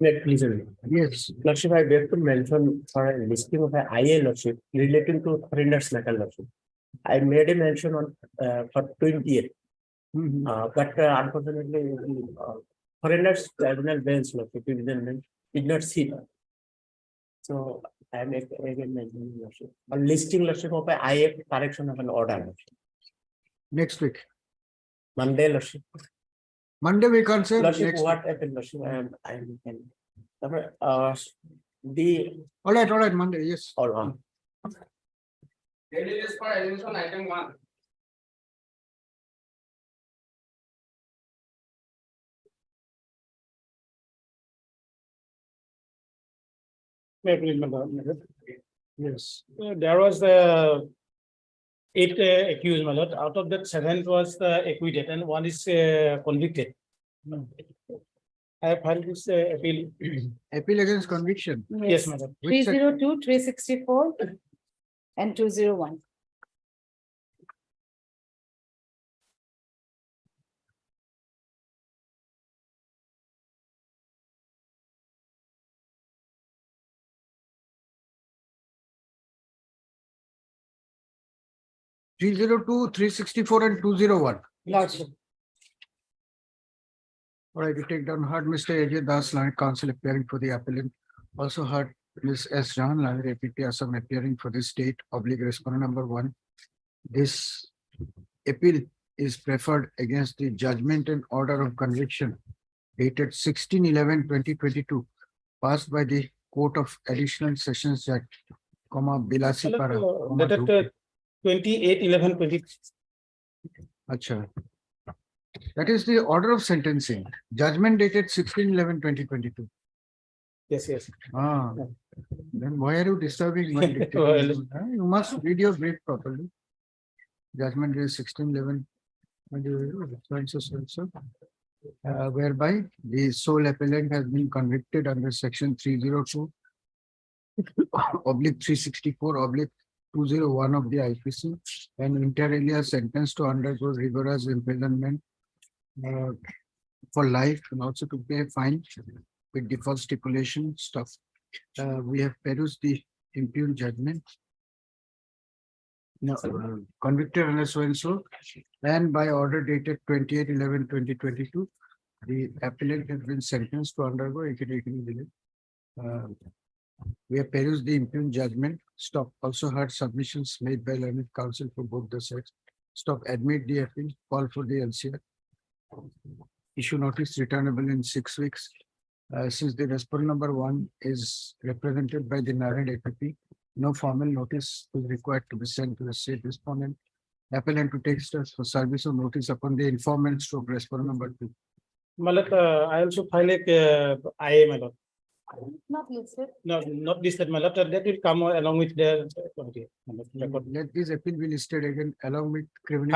Listen. Yes. Lordship, I beg to mention for a listing of an IA Lordship relating to foreigners matter Lordship. I made a mention on for 20th, but unfortunately, foreigners tribunal bench Lordship did not see that. So I am again mentioning Lordship. A listing Lordship of an IA correction of an order. Lordship. Next week. Monday Lordship. Monday we can't say. Lordship, Next what week. happened Lordship? The All right, Monday, yes. all on. Daily list for admission item 1. Yes. There was the 8 accused, my lord. Out of that, 7 was acquitted and 1 is convicted. I have filed this appeal. Appeal against conviction. Yes, my lord. Which section? 302, 364, and 201. Three 302, 364, and 201. Lordship. All right, we take down heard Mr. Ajay Das, Learned Counsel appearing for the appellant. Also heard Ms. S. John, Learned APT Assam appearing for the state oblique respondent number 1. This appeal is preferred against the judgment and order of conviction dated 16/11/2022 passed by the Court of Additional Sessions Judge, Bilasipara, Dated 28/11/20. Acha. That is the order of sentencing. Judgment dated 16/11/2022. Yes, yes. Ah, then why are you disturbing my dictation? You must read your brief properly. Judgment is 16/11/2022, whereby the sole appellant has been convicted under section 302 oblique 364 oblique 201 of the IPC and inter alia sentenced to undergo rigorous imprisonment for life and also to pay a fine with default stipulation stuff. We have perused the impugned judgment. No, convicted under so and so, and by order dated 28/11/2022, the appellant has been sentenced to undergo we have perused the impugned judgment. Stop. Also heard submissions made by learned counsel for both the sets. Stop. Admit the appeal. Call for the LCR. Issue notice returnable in 6 weeks. Since the respondent number 1 is represented by the narrowed APP, no formal notice is required to be sent to the state respondent. Appellant to take steps for service of notice upon the informant stroke respondent number 2. My lord, I also file a IA, my lord. Not listed. No, not listed, my lord. That will come along with the record. Let this appeal be listed again along with criminal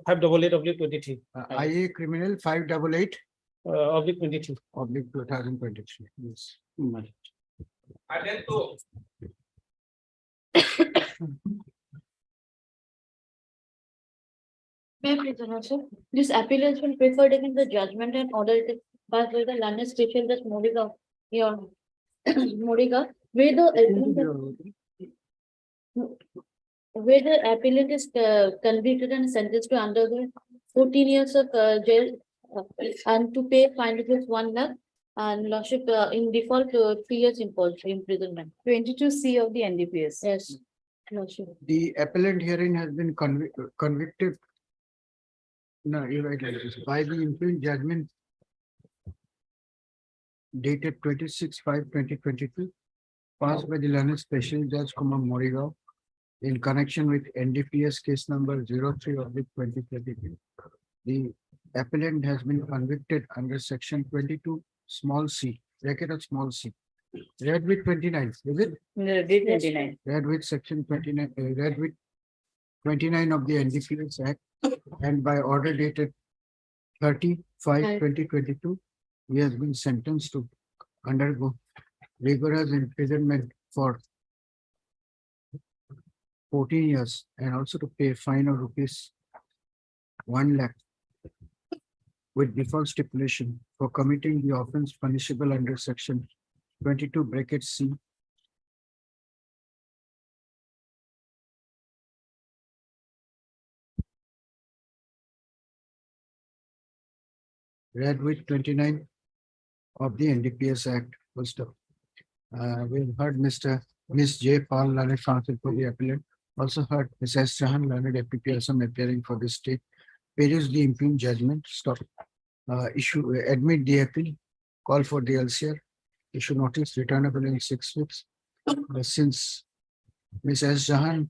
588/23. IA criminal 588 Oblique 22. oblique 2023. Yes. Item 2. This appeal has been preferred against the judgment and order passed by the London Special Judge Modiga, Modiga, where the appellant is convicted and sentenced to undergo 14 years of jail and to pay fine of 1 lakh and lordship in default 3 years imprisonment. 22C of the NDPS. Yes, lordship. The appellant herein has been convicted. No, you're right. By the impugned judgment dated 26/5/2022, passed by the London Special Judge, Morigaon, in connection with NDPS case number 03/2023. The appellant has been convicted under section 22 small c, bracket of small c. Read with 29, is it? No, date 29. Read with section 29, read with 29 of the NDPS Act, and by order dated 30/5/2022, he has been sentenced to undergo rigorous imprisonment for 14 years and also to pay a fine of rupees 1 lakh with default stipulation for committing the offence punishable under section 22(c) read with 29 of the NDPS Act. Full stop. We've heard Ms. J. Paul, learned counsel for the appellant. Also heard Ms. S. Jahan, learned APP Assam, appearing for the state. Peruse the impugned judgment. Stop. Admit the appeal. Call for the LCR. Issue notice returnable in 6 weeks. Since Ms. S. Jahan,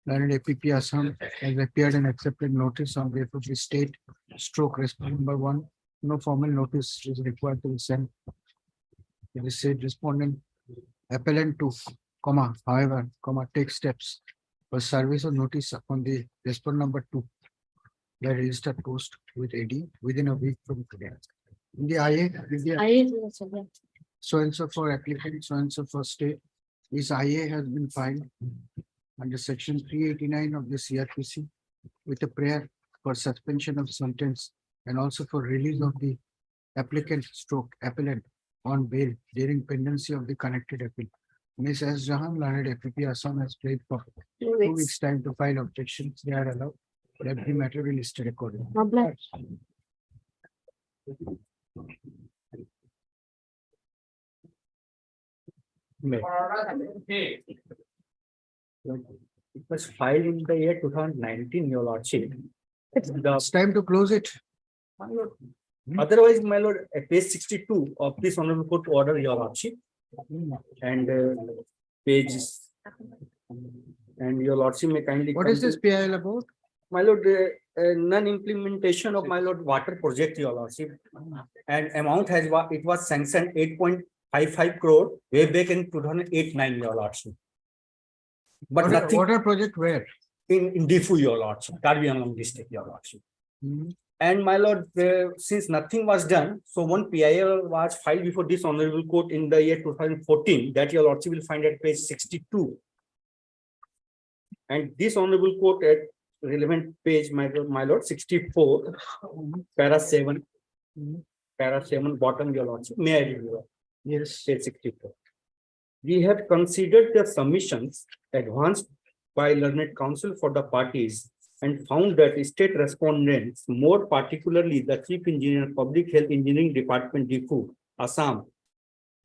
learned APP Assam, has appeared and accepted notice on behalf of the state, stroke response number 1, no formal notice is required to be sent. It is said respondent appellant to, however, take steps for service of notice upon the respondent number 2 by registered post with AD within a week from today. In the IA, so and so for applicant, so and so for state, this IA has been filed under section 389 of the CRPC with a prayer for suspension of sentence and also for release of the applicant stroke appellant on bail during pendency of the connected appeal. Ms. S. Jahan, learned APP Assam, has played for 2 weeks time to file objections. They are allowed. Let the matter be listed accordingly. Hey. It was filed in the year 2019, your lordship. It's time to close it. Otherwise, my lord, at page 62 of this honorable court order, your lordship, and page, and your lordship may kindly. What is this PIL about? My lord, non-implementation of my lord water project, your lordship, and amount has it was sanctioned 8.55 crore way back in 2008-9, your lordship. But nothing Water project where? in Difu, your lordship, Darby Anong district, your lordship. And my lord, since nothing was done, so one PIL was filed before this honorable court in the year 2014, that your lordship will find at page 62. And this honorable court at relevant page, my lord, 64, para 7, bottom, your lordship, may I review? Yes. Page 64. We have considered the submissions advanced by learned counsel for the parties and found that state respondents, more particularly the Chief Engineer, Public Health Engineering Department, Difu, Assam,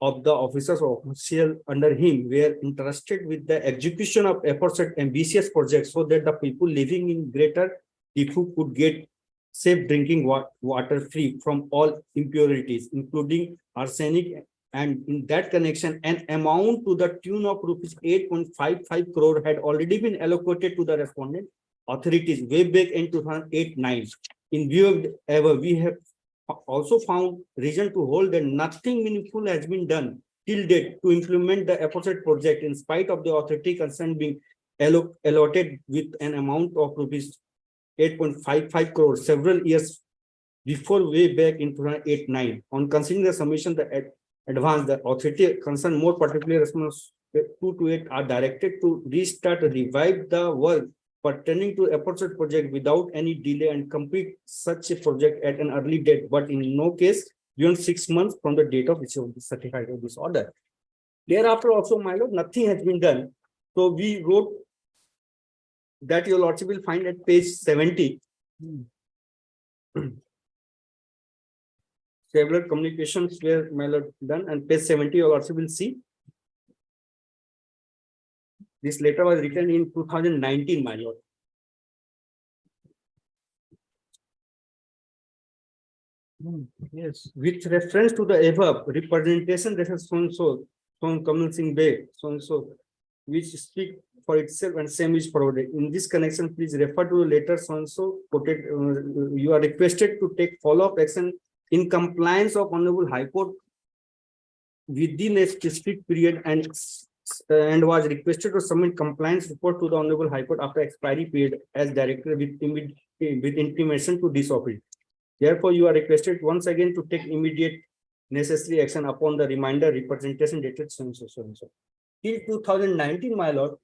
of the officers or official under him were entrusted with the execution of efforts at ambitious projects so that the people living in greater Difu could get safe drinking water free from all impurities, including arsenic. And in that connection, an amount to the tune of rupees 8.55 crore had already been allocated to the respondent authorities way back in 2008-9. In view of the above, we have also found reason to hold that nothing meaningful has been done till date to implement the aforesaid project in spite of the authority concerned being allotted with an amount of rupees 8.55 crore several years before way back in 2008-9. On considering the submission, the advance, the authority concerned, more particularly response 2 to 8, are directed to restart, revive the work pertaining to aforesaid project without any delay and complete such a project at an early date, but in no case beyond 6 months from the date of issue of the certificate of this order. Thereafter also, my lord, nothing has been done. So we wrote that your lordship will find at page 70. Several communications were, my lord, done, and page 70 you also will see. This letter was written in 2019, my lord. Yes. With reference to the above representation, that is so Kamal Singh Bay, so which speak for itself and same is provided. In this connection, please refer to the letter so quoted. You are requested to take follow-up action in compliance of Honorable High Court within a specific period and was requested to submit compliance report to the Honorable High Court after expiry period as directed with intimation to this office. Therefore, you are requested once again to take immediate necessary action upon the reminder representation dated so and so. Till 2019, my lord,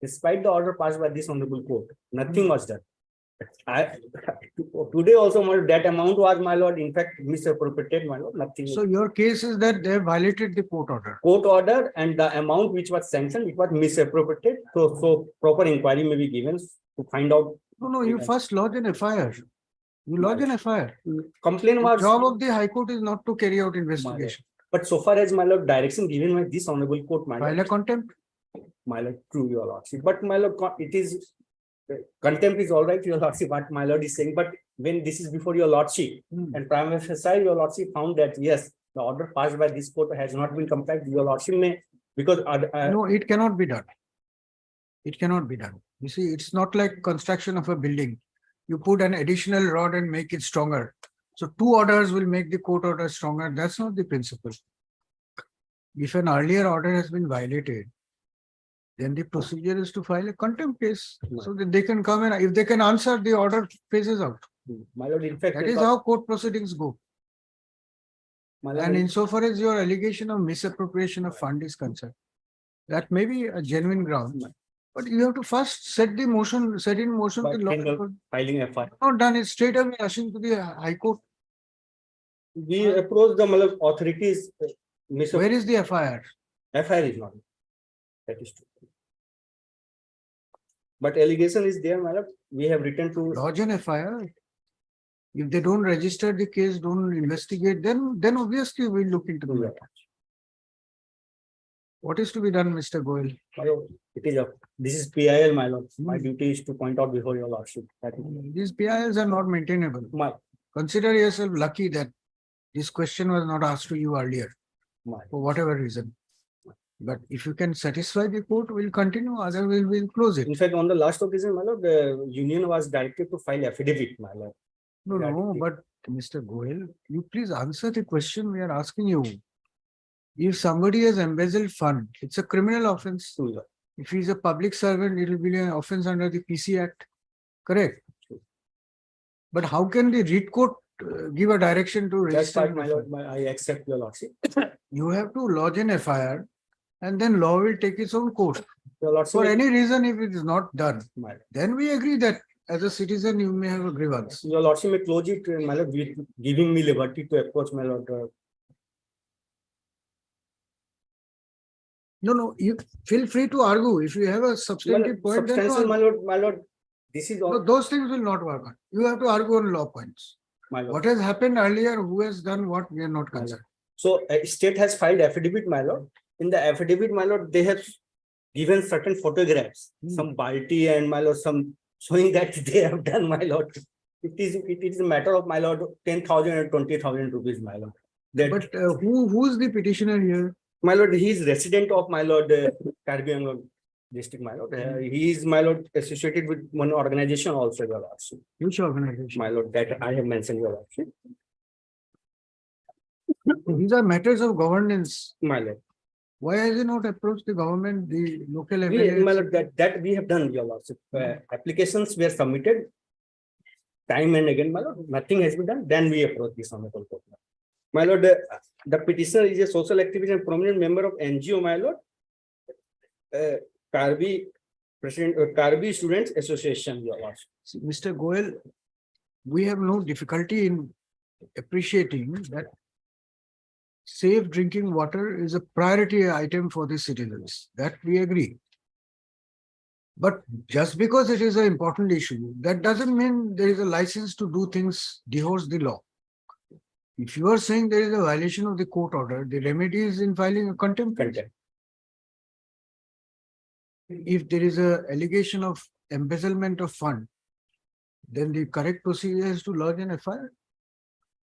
despite the order passed by this honorable court, nothing was done. I, today also, my lord, that amount was, my lord, in fact, misappropriated, my lord, nothing. So your case is that they violated the court order. Court order and the amount which was sanctioned, it was misappropriated. So proper inquiry may be given to find out. No, you first lodge an FIR. You lodge an FIR. Complaint The was. job of the High Court is not to carry out investigation. But so far as, my lord, direction given by this honorable court, my File a lord, contempt. my lord, true, your lordship. But my lord, it is, contempt is all right, your lordship, what my lord is saying, but when this is before your lordship, and prima facie, your lordship found that, yes, the order passed by this court has not been complied, your lordship may, because. No, it cannot be done. It cannot be done. You see, it's not like construction of a building. You put an additional rod and make it stronger. So two orders will make the court order stronger. That's not the principle. If an earlier order has been violated, then the procedure is to file a contempt case so that they can come and if they can answer, the order phases out. My lord, in fact. That is how court proceedings go. My lord, And insofar as your allegation of misappropriation of fund is concerned, that may be a genuine ground. But you have to first set in motion by the law. single filing FIR. Not done it straight away rushing to the High Court. We approach the, my lord, authorities. Where is the FIR? FIR is not. That is true. But allegation is there, my lord. We have written to. Lodge an FIR. If they don't register the case, don't investigate, then obviously we'll look into the matter. What is to be done, Mr. Goel? My lord, it is this is PIL, my lord. My duty is to point out before your lordship. That is. These PILs are not maintainable. My, Consider yourself lucky that this question was not asked to you earlier my. for whatever reason. But if you can satisfy the court, we'll continue, otherwise we'll close it. In fact, on the last occasion, my lord, the union was directed to file affidavit, my lord. No, but Mr. Goel, you please answer the question we are asking you. If somebody has embezzled fund, it's a criminal offense. True, sir. If he's a public servant, it will be an offense under the PC Act. Correct? But how can the REIT court give a direction to That's register? why, my lord, I accept your lordship. You have to lodge an FIR and then law will take its own course. Your lordship. For any reason, if it is not done, My lord. then we agree that as a citizen, you may have a grievance. Your lordship may close it, my lord, with giving me liberty to approach, my lord. No, you feel free to argue. If you have a substantive point, then Substantial, argue. my lord, this is No, all, those things will not work. You have to argue on law points. my lord. What has happened earlier, who has done what, we are not My lord. concerned. So state has filed affidavit, my lord. In the affidavit, my lord, they have given certain photographs, some balti and my lord, some showing that they have done, my lord. It is a matter of, my lord, 10,000 and 20,000 rupees, my lord. That, But who is the petitioner here? my lord, he is resident of, my lord, Karbi Angle district, my lord. He is, my lord, associated with one organization also, your lordship. Which organization? My lord, that I have mentioned, your lordship. These are matters of governance. My lord. Why has he not approached the government, the local My MLAs? lord, that we have done, your lordship. Applications were submitted time and again, my lord. Nothing has been done. Then we approach this honorable court. My lord, the petitioner is a social activist and prominent member of NGO, my lord. Karbi President, Karbi Students Association, your lordship. See, Mr. Goel, we have no difficulty in appreciating that safe drinking water is a priority item for the citizens. That we agree. But just because it is an important issue, that doesn't mean there is a license to do things divorce the law. If you are saying there is a violation of the court order, the remedy is in filing a contempt. Content. If there is a allegation of embezzlement of fund, then the correct procedure is to lodge an FIR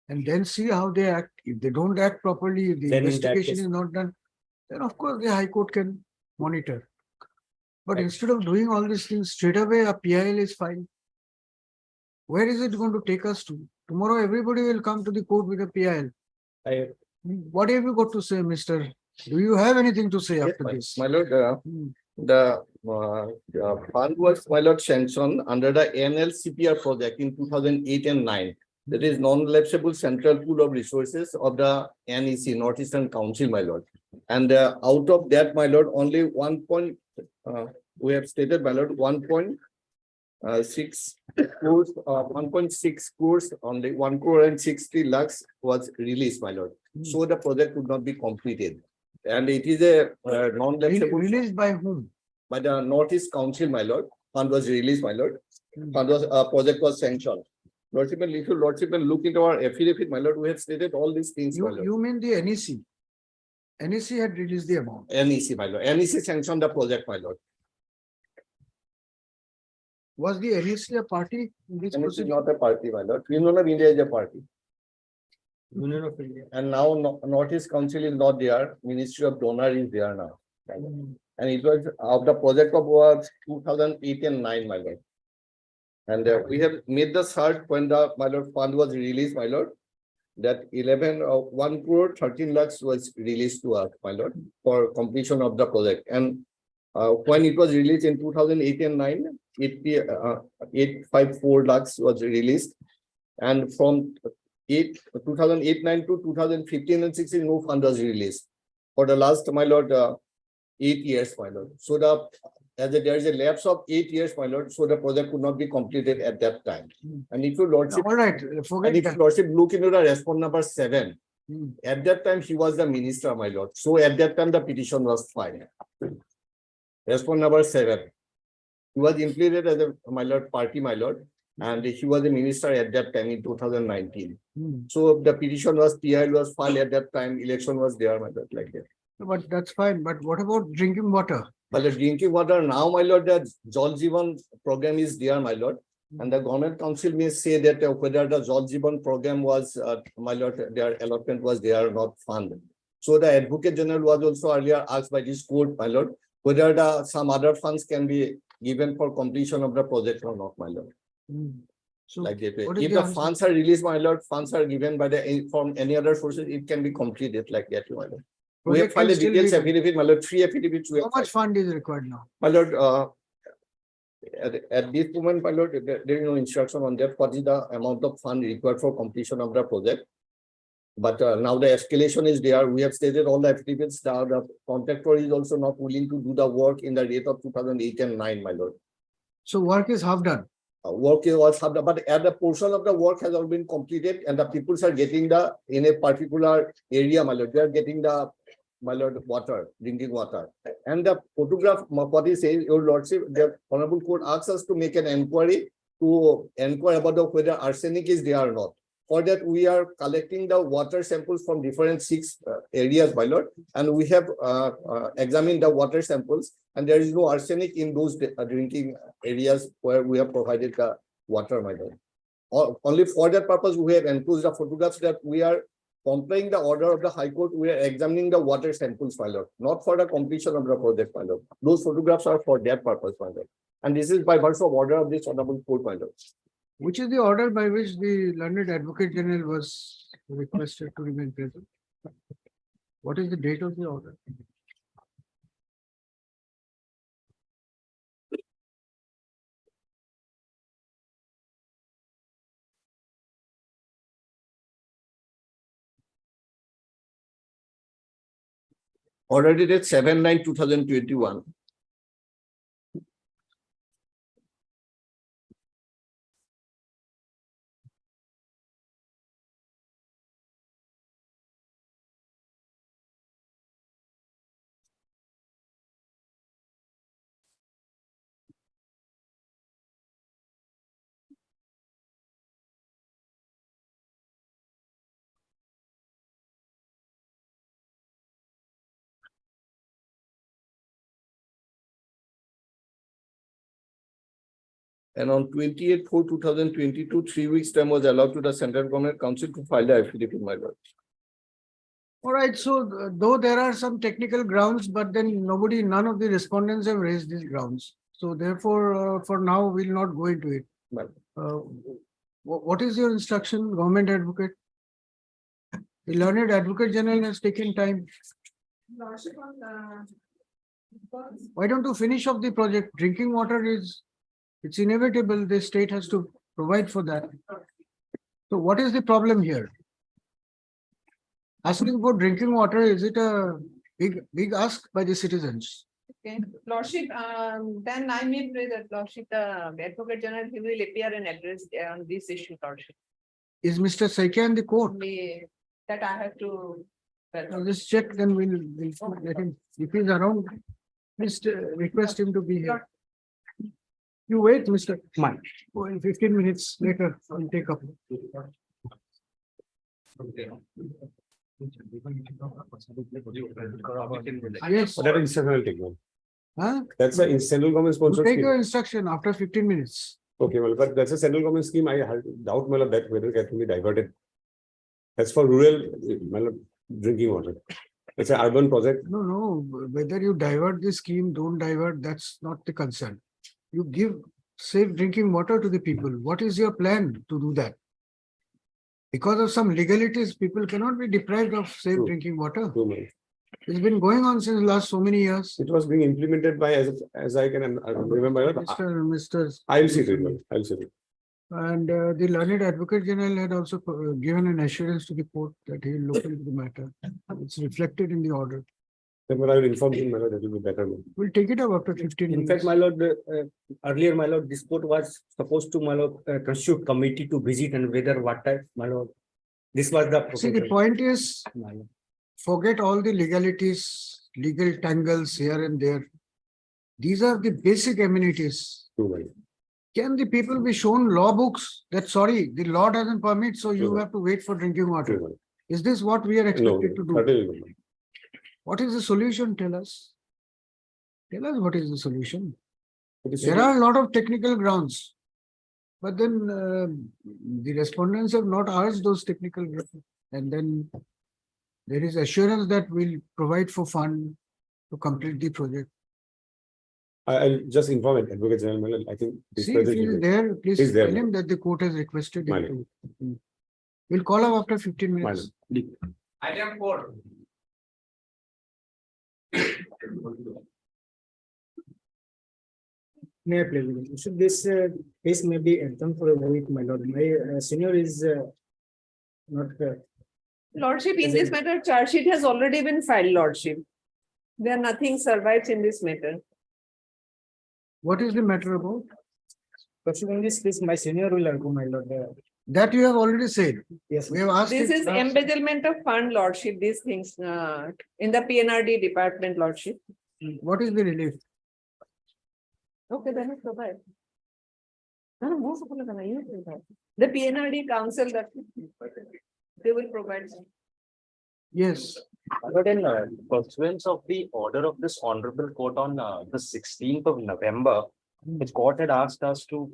and then see how they act. If they don't act properly, if the Then in that investigation case- is not done, then of course the High Court can monitor. But instead of doing all these things straight away, a PIL is filed. Where is it going to take us to? Tomorrow everybody will come to the court with a PIL. What have you got to say, Mr.? Do you have anything to say after this? My lord, Hmm. the fund was, my lord, sanctioned under the NLCPR project in 2008 and 9. That is non-lapsable central pool of resources of the NEC, Northeastern Council, my lord. And out of that, my lord, only we have stated, my lord, 6 crores, 1.6 crores, only 1 crore and 60 lakhs was released, my lord. So the project could not be completed. And it is a non-lapsable Released by whom? by the Northeast Council, my lord. Fund was released, my lord. Fund was, project was sanctioned. Lordship, if you lordship and look into our affidavit, my lord, we have stated all these things, my lord. You mean the NEC? NEC had released the amount. NEC, my lord. NEC sanctioned the project, my lord. Was the NEC a party in this NEC is procedure? not a party, my lord. Union of India is a party. Union of India. And now Northeast Council is not there. Ministry of Donor is there now. And it was of the project of was 2008 and 9, my lord. And we have made the search when the my lord fund was released, my lord. That 1 crore 13 lakhs was released to us, my lord, for completion of the project. And when it was released in 2008 and 9, 854 lakhs was released. And from 2008-9 to 2015 and 16, no fund was released for the last, my lord, 8 years, my lord. So there is a lapse of 8 years, my lord. So the project could not be completed at that time. And if you lordship, All right, and forget if that. lordship look into the response number 7, Hmm. at that time he was the minister, my lord. So at that time the petition was filed. Response number 7. He was implicated as a my lord party, my lord, and he was a minister at that time in 2019. So the petition was PIL was filed at that time. Election was there, my lord, like that. But that's fine. But what about drinking water? But the drinking water now, my lord, the Jal Jeevan program is there, my lord. And the government council may say that whether the Jal Jeevan program was, my lord, their allotment was there or not fund. So the advocate general was also earlier asked by this court, my lord, whether some other funds can be given for completion of the project or not, my lord. So Like that way. what is If the the answer? funds are released, my lord, funds are given by the from any other sources, it can be completed like that, my lord. We have Project can filed a still details be- affidavit, my lord, 3 affidavits. We How have much filed. fund is required now? My lord, at this moment, my lord, there is no instruction on that. What is the amount of fund required for completion of the project? But now the escalation is there. We have stated all the affidavits. The contractor is also not willing to do the work in the rate of 2008 and 9, my lord. So work is half done. Work is also, but at the portion of the work has all been completed, and the people are getting the in a particular area, my lord. They are getting the my lord water, drinking water. And the photograph, what he says, your lordship, the honorable court asks us to make an inquiry to inquire about whether arsenic is there or not. For that, we are collecting the water samples from different 6 areas, my lord, and we have examined the water samples, and there is no arsenic in those drinking areas where we have provided the water, my lord. Only for that purpose, we have enclosed the photographs that we are complying the order of the High Court. We are examining the water samples, my lord, not for the completion of the project, my lord. Those photographs are for that purpose, my lord. And this is by virtue of order of this honorable court, my lord. Which is the order by which the learned advocate general was requested to remain present? What is the date of the order? Order dated 7/9/2021. And on 28/4/2022, 3 weeks time was allowed to the Central Government Council to file the affidavit, my lord. All right, so though there are some technical grounds, but then none of the respondents have raised these grounds. So therefore, for now, we'll not go into it. My lord. What is your instruction, government advocate? The learned advocate general has taken time. Why don't you finish off the project? Drinking water it's inevitable. The state has to provide for that. So what is the problem here? Asking for drinking water, is it a big ask by the citizens? Okay, Lordship, then I meet with the Lordship, the Advocate General, he will appear and address on this issue, Lordship. Is Mr. Saikia in the court? That I have to. I'll just check, then we'll let him, if he's around, please request him to be here. You wait, Mr. Man. Oh, in 15 minutes later, I'll take up. Yes, That instruction will take one. huh? That's a central government You sponsored take scheme. your instruction after 15 minutes. Okay, well, but that's a central government scheme. I doubt that whether it can be diverted. That's for rural drinking water. It's an urban project. No, whether you divert the scheme, don't divert, that's not the concern. You give safe drinking water to the people. What is your plan to do that? Because of some legalities, people cannot be deprived of safe True. drinking water. Too many. It's been going on since last so many years. It was being implemented by, as I can remember, Mr. I'll see it. I'll see it. And the learned advocate general had also given an assurance to the court that he will look into the matter. It's reflected in the order. Then when I will inform him, my lord, that will be better. We'll take it up after 15 In minutes. fact, my lord, earlier, my lord, this court was supposed to, my lord, constitute committee to visit and whether what type, my lord. This was the. See, the point is, My lord. forget all the legalities, legal tangles here and there. These are the basic amenities. Too many. Can the people be shown law books that, sorry, the law doesn't permit, so you Sure. have to wait for drinking water? Too many. Is this what we are No, expected to do? certainly not. What is the solution? Tell us. Tell us what is the solution. It is There are a lot of technical grounds. But then the respondents have not asked those technical grounds. And then there is assurance that we'll provide for fund to complete the project. I'll just inform it, Advocate General, my lord. I think. he's See, if present he is here. there, please He's there, tell him ma'am. that the court has requested him Ma'am. to. We'll call him after 15 My minutes. lord. Item 4. May I please? So this case may be exempt for a week, my lord. My senior is not. Lordship, in this matter, charge sheet has already been filed, Lordship. There nothing survives in this matter. What is the matter about? Pursuing this case, my senior will argue, my lord. That you have already said. Yes. We have asked. This it is last- embezzlement of fund, Lordship, these things, in the PNRD department, Lordship. What is the relief? Okay, then it's provide. No, most of them, you provide. The PNRD council that they will provide. Yes. But in pursuance of the order of this honorable court on the 16th of November, the court had asked us to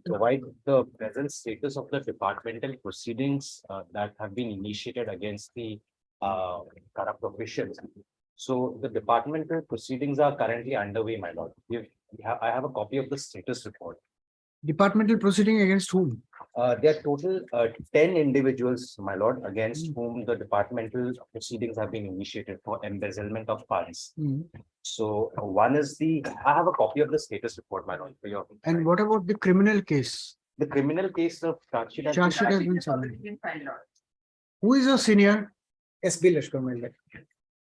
provide the present status of the departmental proceedings that have been initiated against the corrupt officials. So the departmental proceedings are currently underway, my lord. I have a copy of the status report. Departmental proceeding against whom? There are total 10 individuals, my lord, against whom the departmental proceedings have been initiated for embezzlement of funds. Hmm. So one is I have a copy of the status report, my lord, for your. And what about the criminal case? The criminal case of charge sheet has Charge sheet has been. been submitted. Who is your senior? SB Lashkar, my lord.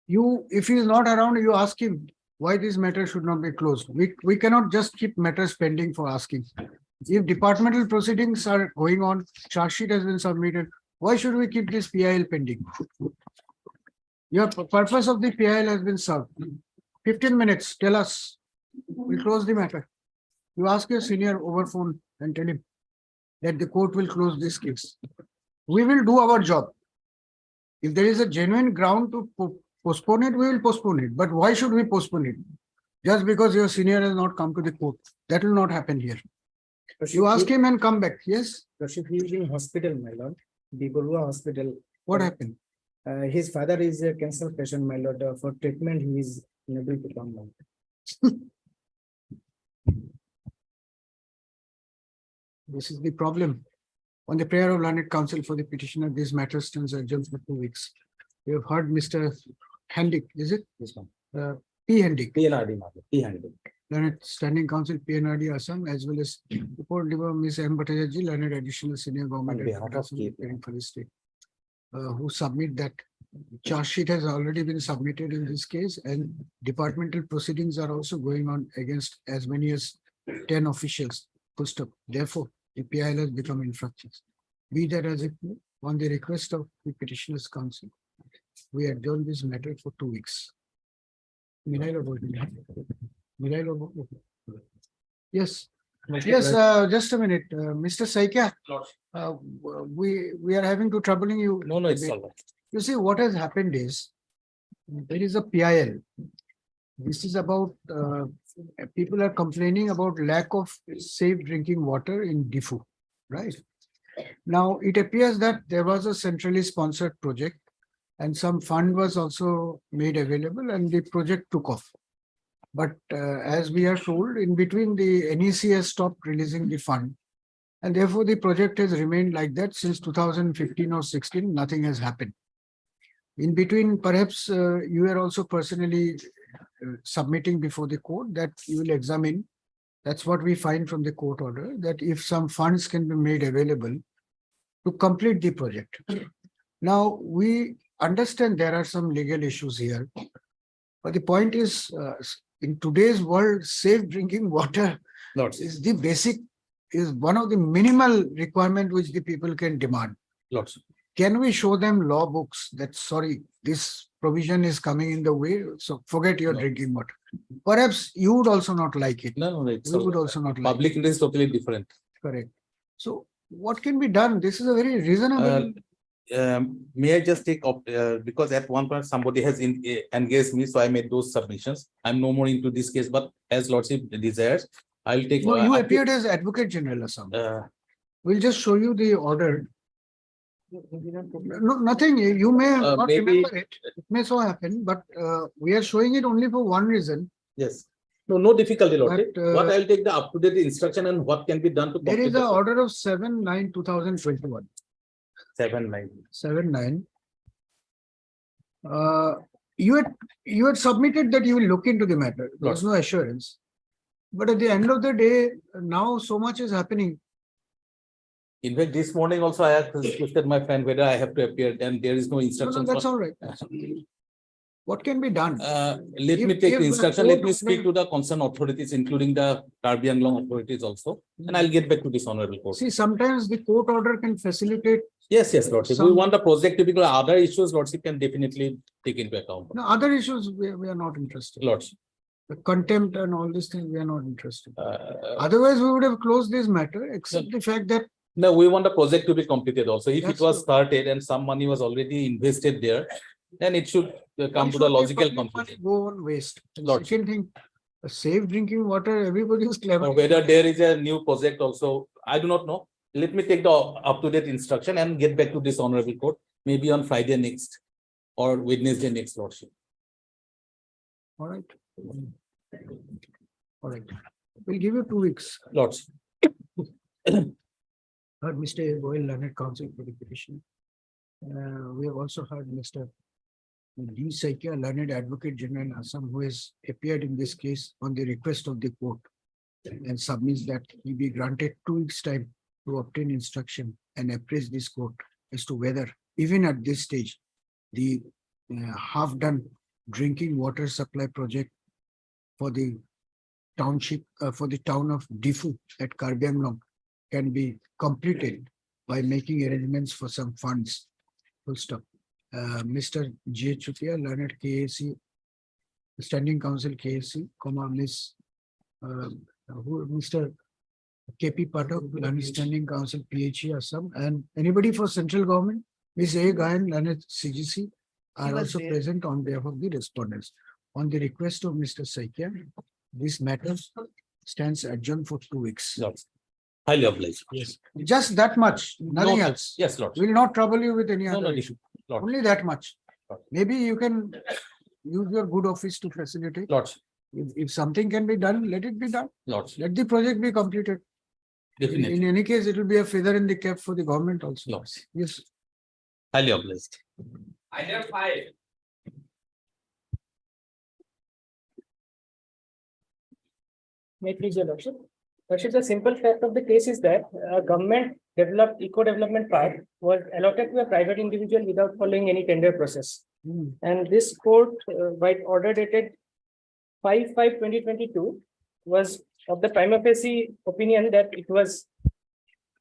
You, if he is not around, you ask him why this matter should not be closed. We cannot just keep matters pending for asking. If departmental proceedings are going on, charge sheet has been submitted, why should we keep this PIL pending? Your purpose of the PIL has been served. 15 minutes, tell us. We'll close the matter. You ask your senior over phone and tell him that the court will close this case. We will do our job. If there is a genuine ground to postpone it, we will postpone it. But why should we postpone it? Just because your senior has not come to the court. That will not happen here. You ask him and come back. Yes? Lordship, he is in hospital, my lord. The Borua hospital. What happened? His father is a cancer patient, my lord. For treatment, he is unable to come now. This is the problem. On the prayer of learned counsel for the petitioner, this matter stands adjourned for 2 weeks. We have heard Mr. Handick, is it? This one. P. Handick, PNRD, PNRD. learned standing counsel PNRD Assam, as well as report given Ms. M. Bhattacharjee, learned additional senior government On behalf advocate of for the state, who submit that charge sheet has already been submitted in this case, and departmental proceedings are also going on against as many as 10 officials. Full stop. Therefore, the PIL has become infractions. Be that as it may, on the request of the petitioner's counsel, we adjourn this matter for 2 weeks. Yes, yes, just a minute, Mr. Saikia. We are having to troubling you. No, no, it's all right. You see, what has happened is, there is a PIL. This is about, people are complaining about lack of safe drinking water in Diffu, right? Now, it appears that there was a centrally sponsored project and some fund was also made available and the project took off. But as we are told, in between the NEC has stopped releasing the fund. And therefore, the project has remained like that since 2015 or 16, nothing has happened. In between, perhaps you are also personally submitting before the court that you will examine. That's what we find from the court order, that if some funds can be made available to complete the project. Now, we understand there are some legal issues here. But the point is, in today's world, safe drinking water is the basic, is one of the minimal requirement which the people can demand. Lots. Can we show them law books that, sorry, this provision is coming in the way, so forget your drinking water. Perhaps you would also not like it. No, it's We would also not like public interest is totally different. Correct. So what can be done? This is a very reasonable. May I just take up, because at one point somebody has engaged me, so I made those submissions. I'm no more into this case, but as Lordship desires, I'll take. No, you appeared as Advocate General Assam. We'll just show you the order. No, nothing. You may not maybe- remember it. It may so happen, but we are showing it only for one reason. Yes. No difficulty, Lordship. But, What I'll take the up-to-date instruction and what can be done to. There is complete an the- order of 7/9/2021. 7/9. 7/9. You had submitted that you will look into the matter. There's no assurance. But at the end of the day, now so much is happening. In fact, this morning also I have requested my friend whether I have to appear and there is no No, instruction. that's all right. What can be done? Let me If- take if the the instruction. Let me court speak to the concerned authorities, including the Karbi Anglong authorities also, and I'll get back to this honorable court. See, sometimes the court order can facilitate. Yes, Lordship. We Some- want the project to be, other issues, Lordship can definitely take into account. No, other issues, we are not interested. Lordship. The contempt and all these things, we are not interested. Uh, Otherwise, we would have closed this matter, except the fact that No, we want the project to be completed also. If it That's was good. started and some money was already invested there, then it should come why to the should logical public money conclusion. go on waste. Lordship. Second thing, safe drinking water, everybody is clever. Whether there is a new project also, I do not know. Let me take the up-to-date instruction and get back to this honorable court, maybe on Friday next or Wednesday next, Lordship. All right. All right. We'll give you 2 weeks. Lordship. Heard Mr. Goyal, learned counsel for the petition. We have also heard Mr. D. Saikia, learned Advocate General Assam, who has appeared in this case on the request of the court and submits that he be granted 2 weeks' time to obtain instruction and appraise this court as to whether, even at this stage, the half-done drinking water supply project for the township, for the town of Diffu at Karbi Anglong can be completed by making arrangements for some funds. Full stop. Mr. J. Chutia, learned KAC, Standing Council KAC, Ms. Mr. KP Patak, learned Standing Council PHE Assam, and anybody for central government, Ms. A. Gayan, learned CGC, are was also there. present on behalf of the respondents. On the request of Mr. Saikia, this matter stands adjourned for 2 weeks. Lordship. Highly obliged. Yes, just that much, nothing No, else. Yes, Lordship. Will not trouble you with any No, other no, issue. Lord. Only that much. Lord. Maybe you can use your good office to facilitate. Lordship. If something can be done, let it be done. Lordship. Let the project be completed. Definitely. In any case, it will be a feather in the cap for the government also. Lordship. Yes. Highly obliged. Item 5. May it please your lordship. Lordship, the simple fact of the case is that government developed eco-development park was allotted to a private individual without following any tender process. And this court, by order dated 5/5/2022, was of the prima facie opinion that it was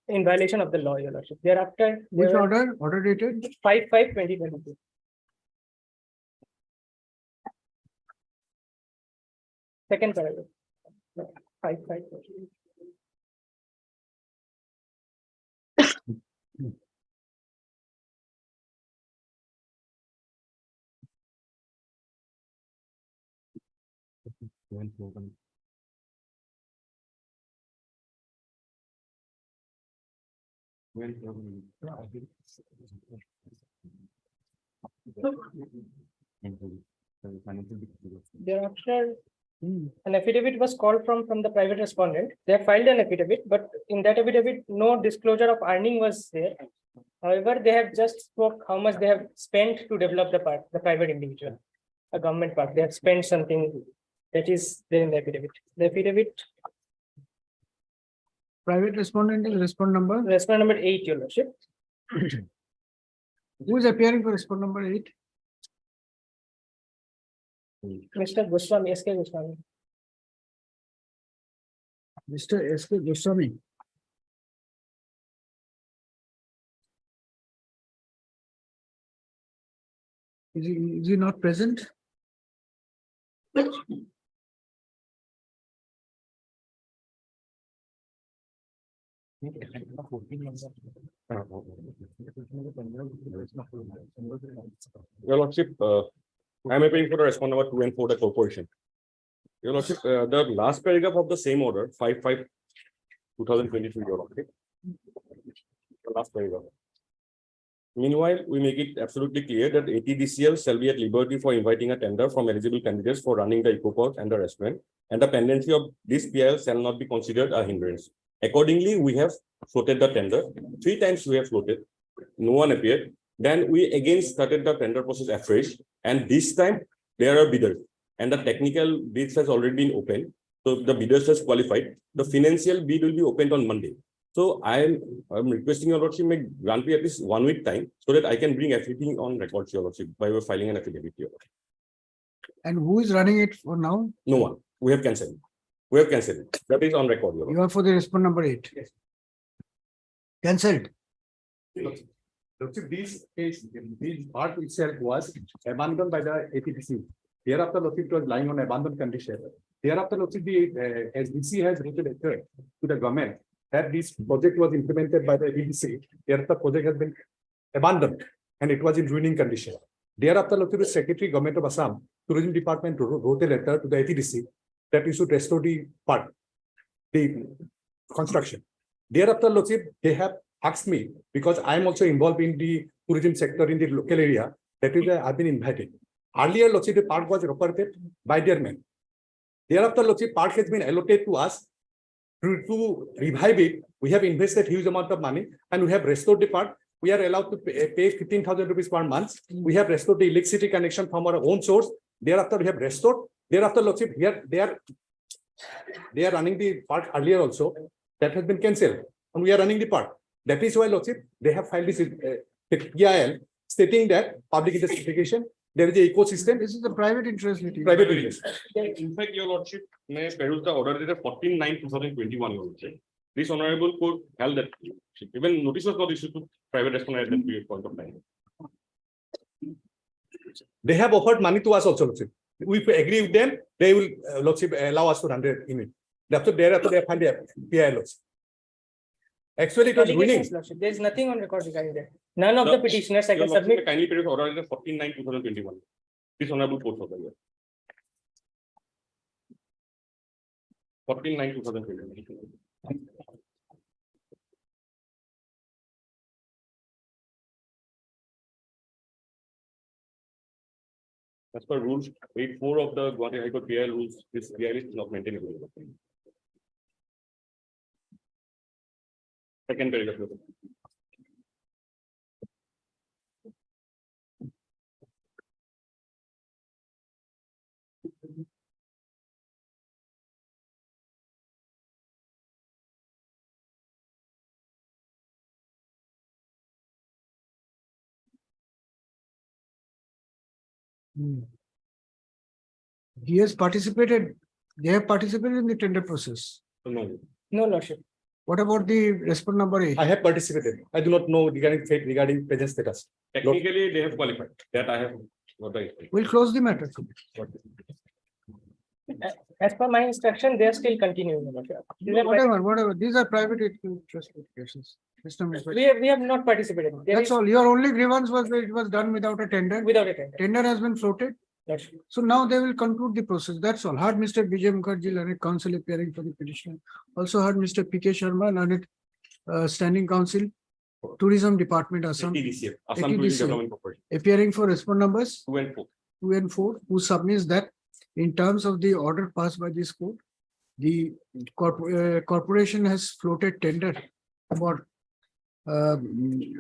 in violation of the law, Your Lordship. Thereafter, Which order? Order dated? 5/5/2022. Second paragraph. 5/5. Thereafter, an affidavit was called from the private respondent. They have filed an affidavit, but in that affidavit, no disclosure of earning was there. However, they have just spoke how much they have spent to develop the park, the private individual, a government park. They have spent something that is there in the affidavit. The affidavit, Private respondent is respond number. respondent number 8, Your Lordship. Who is appearing for respond number 8? Mr. Goswami, S.K. Goswami. Mr. S.K. Goswami. Is he not present? Your Lordship, I am appearing for the respond number 2 and 4, the corporation. Your Lordship, the last paragraph of the same order, 5/5/2023, Your Lordship. The last paragraph. Meanwhile, we make it absolutely clear that ATDCL shall be at liberty for inviting a tender from eligible candidates for running the eco park and the restaurant, and the pendency of this PIL shall not be considered a hindrance. Accordingly, we have floated the tender. 3 times we have floated. No one appeared. Then we again started the tender process afresh, and this time there are bidders, and the technical bids has already been opened. So the bidders has qualified. The financial bid will be opened on Monday. So I'm requesting Your Lordship may grant me at least 1 week time so that I can bring everything on record, Your Lordship, by way of filing an affidavit here. And who is running it for now? No one. We have cancelled. We have cancelled it. That is on record, Your Lordship. You are for the respond number 8. Yes. Cancelled. This part itself was abandoned by the APTC. Thereafter, it was lying on abandoned condition. Thereafter, the SDC has written a letter to the government that this project was implemented by the APTC. Thereafter, project has been abandoned and it was in ruining condition. Thereafter, the Secretary Government of Assam Tourism Department wrote a letter to the APTC that we should restore the part, the construction. Thereafter, they have asked me, because I am also involved in the tourism sector in the local area, that is why I've been invited. Earlier, the park was operated by their men. Thereafter, park has been allocated to us to revive it. We have invested huge amount of money and we have restored the park. We are allowed to pay 15,000 rupees per month. We have restored the electricity connection from our own source. Thereafter, we have restored. Thereafter, here they are running the park earlier also. That has been cancelled, and we are running the park. That is why, Lordship, they have filed this PIL stating that public interest application, there is an ecosystem. This is the private interest. Private interest. In fact, Your Lordship, may peruse the order dated 14/9/2021, Your Lordship. This honorable court held that even notice was not issued to private respondent at that period point of time. They have offered money to us also, Lordship. We agree with them, they will, Lordship, allow us to run the unit. Thereafter, they have filed the PIL. Actually, it was winning. There is nothing on record regarding that. None of the petitioners I can submit. Kindly peruse order dated 14/9/2021. This honorable court order. 14/9/2021. As per rules 8(4) of the Guwahati High Court PIL rules, this PIL is not maintainable. Second paragraph. He has participated, they have participated in the tender process. No, No, Lordship. What about the respondent number 8? I have participated. I do not know regarding present status. technically they have qualified. That I have. What I. We'll close the matter. As per my instruction, they are still continuing. Lordship. Whatever. These are private interest cases. Mr. Mishra. We have not participated. There That's is all. Your only grievance was that it was done without a tender. without a tender. Tender has been floated. Lordship. So now they will conclude the process. That's all. Heard Mr. Vijay Mukherjee, learned counsel appearing for the petitioner. Also heard Mr. P.K. Sharma, learned standing counsel, Tourism Department, Assam, ATDCF, Assam ATDCF. Tourism Development Corporation, appearing for respondent numbers 2 and 4. 2 and 4, who submits that in terms of the order passed by this court, the corporation has floated tender for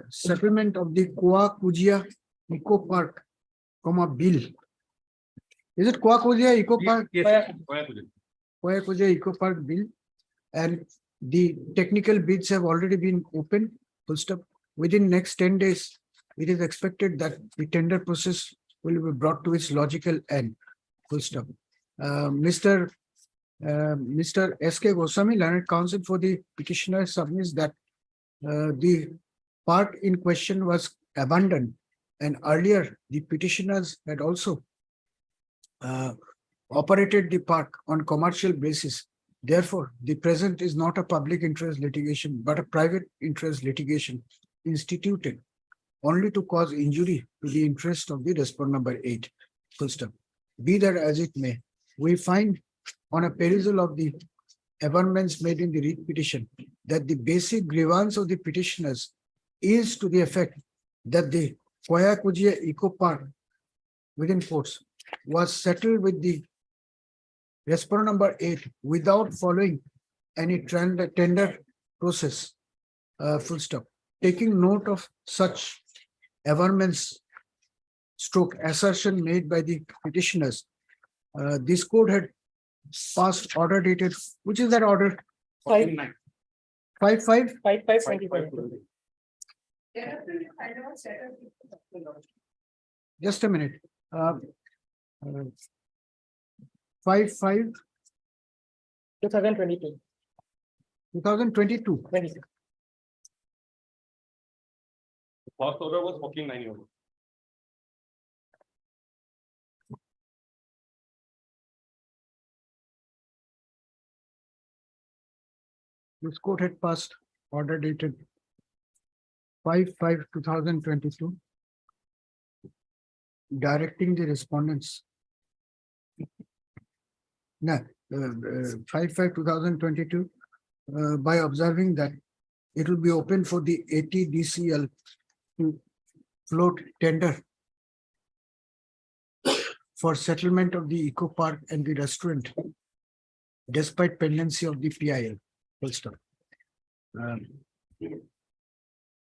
settlement of the Koa Kujia Eco Park, bill. Is it Koa Kujia Eco Park? Koa Kujia Eco Park bill, and the technical bids have already been opened. Full stop. Within next 10 days, it is expected that the tender process will be brought to its logical end. Full stop. Mr. S.K. Goswami, learned counsel for the petitioner, submits that the park in question was abandoned, and earlier the petitioners had also operated the park on commercial basis. Therefore, the present is not a public interest litigation, but a private interest litigation instituted only to cause injury to the interest of the respondent number 8. Full stop. Be that as it may, we find on a perusal of the amendments made in the writ petition that the basic grievance of the petitioners is to the effect that the Koya Kujia Eco Park within quotes was settled with the respondent number 8 without following any tender process. Full stop. Taking note of such amendments stroke assertion made by the petitioners, this court had passed order dated, which is that order? 5-5. 5-5? 5-5-2020. Just a minute. 5-5, 2022. 2022. 26. First order was 14-9. This court had passed order dated 5-5-2022, directing the respondents. No, 5-5-2022, by observing that it will be open for the ATDCL to float tender for settlement of the eco park and the restaurant, despite pendency of the PIL. Full stop.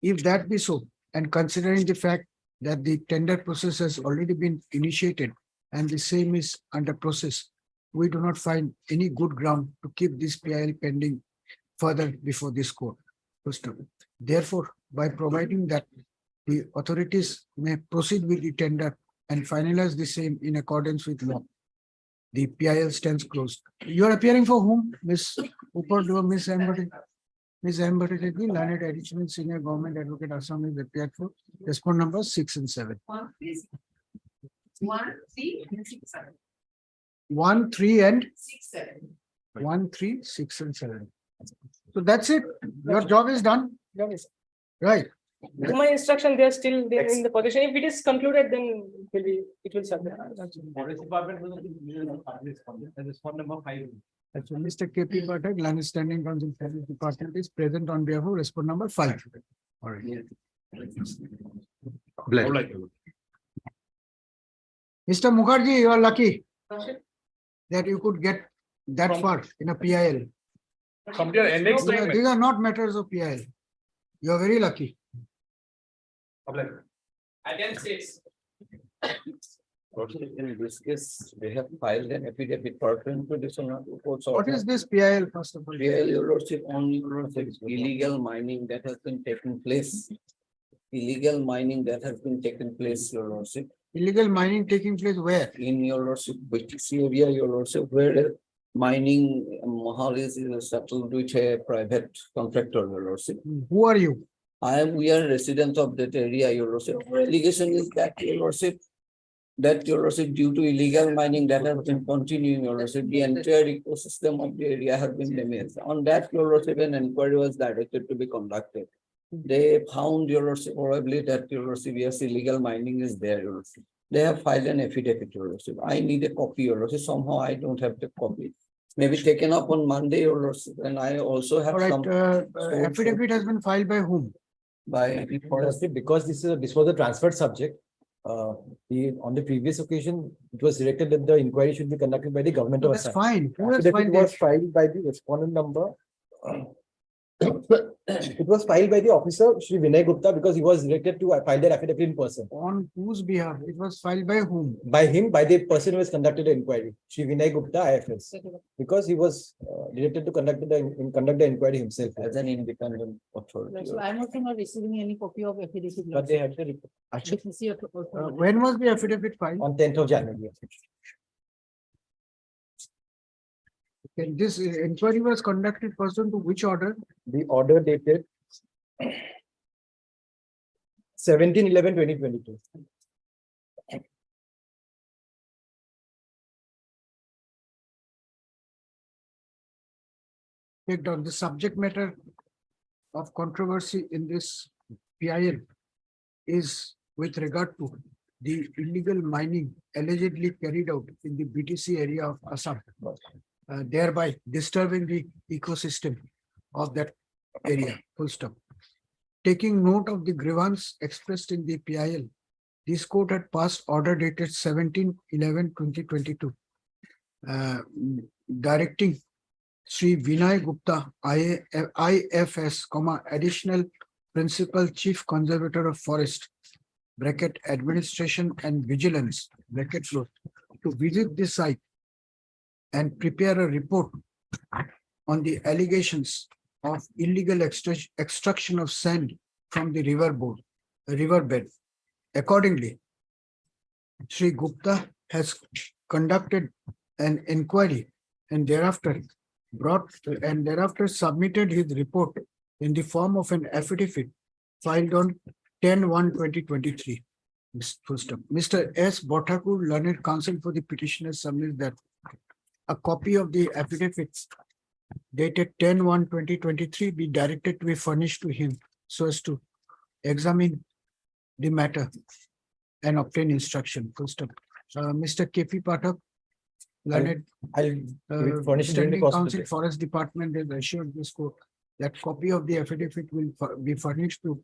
If that be so, and considering the fact that the tender process has already been initiated and the same is under process, we do not find any good ground to keep this PIL pending further before this court. Full stop. Therefore, by providing that the authorities may proceed with the tender and finalize the same in accordance with law, the PIL stands closed. You are appearing for whom, Ms. Upar, Ms. Ambati? Ms. Ambati Reddy, learned additional senior government advocate, Assam, is appeared for respondent numbers 6 and 7. 1, 3, and 6, 7. 1, 3, and 6, 7. 1, 3, 6, and 7. So that's it. Your job is done. Right. To my instruction, they are still there in the position. If it is concluded, then it will serve. Forest Department will respond number 5. That's when Mr. K.P. Pathak, Land Standing Council Forest Department, is present on behalf of respondent number 5. All right. Mr. Mukherjee, you are lucky that you could get that far in a PIL. These are not matters of PIL. You are very lucky. In this case, we have filed an affidavit pursuant to this court's What order. is this PIL, first of all? PIL, your lordship, on your lordship, illegal mining that has been taking place. Illegal mining that has been taken place, your lordship. Illegal mining taking place where? In your lordship, BTC area, your lordship, where mining Mahal is settled with a private contractor, your lordship. Who are you? We are residents of that area, your lordship. Our allegation is that, your lordship, due to illegal mining that has been continuing, your lordship, the entire ecosystem of the area has been damaged. On that, your lordship, an inquiry was directed to be conducted. They found, your lordship, probably that, your lordship, yes, illegal mining is there, your lordship. They have filed an affidavit, your lordship. I need a copy, your lordship. Somehow I don't have the copy. Maybe taken up on Monday, your lordship, and I also have All right, some. affidavit has been filed by whom? By Because this was a transferred subject. On the previous occasion, it was directed that the inquiry should be conducted by the government of That's Assam. fine. Who has Affidavit filed was it? filed by the respondent number. It was filed by the officer, Shri Vinay Gupta, because he was directed to file their affidavit in person. On whose behalf? It was filed by whom? By him, by the person who has conducted the inquiry, Shri Vinay Gupta, IFS. Because he was directed to conduct the inquiry himself. As an independent authority. So I'm also not receiving any copy of affidavit. But they had the report When was the affidavit filed? on 10th of January. Okay, this inquiry was conducted pursuant to which order? The order dated 17/11/2022. Take down the subject matter of controversy in this PIL is with regard to the illegal mining allegedly carried out in the BTC area of Assam, thereby disturbing the ecosystem of that area, full stop. Taking note of the grievance expressed in the PIL, this court had passed order dated 17/11/2022, directing Sri Vinay Gupta, IFS, additional principal chief conservator of forest, bracket administration and vigilance, bracket close, to visit the site and prepare a report on the allegations of illegal extraction of sand from the riverbed. Accordingly, Sri Gupta has conducted an inquiry and thereafter submitted his report in the form of an affidavit filed on 10/1/2023. Mr. S. Bothakur, learned counsel for the petitioner, submits that a copy of the affidavit dated 10/1/2023 be directed to be furnished to him so as to examine the matter and obtain instruction. Mr. K.P. Pathak, learned furnish during the Standing course of the Counsel day. Forest Department has assured this court that copy of the affidavit will be furnished to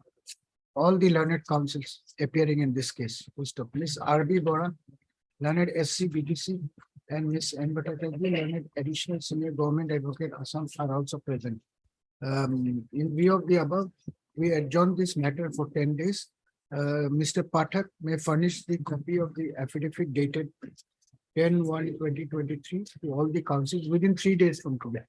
all the learned counsels appearing in this case. Ms. R.B. Bora, learned SC BDC, and Ms. N. Bhattacharjee, learned additional senior government advocate Assam, are also present. In view of the above, we adjourn this matter for 10 days. Mr. Pathak may furnish the copy of the affidavit dated 10/1/2023 to all the councils within 3 days from today.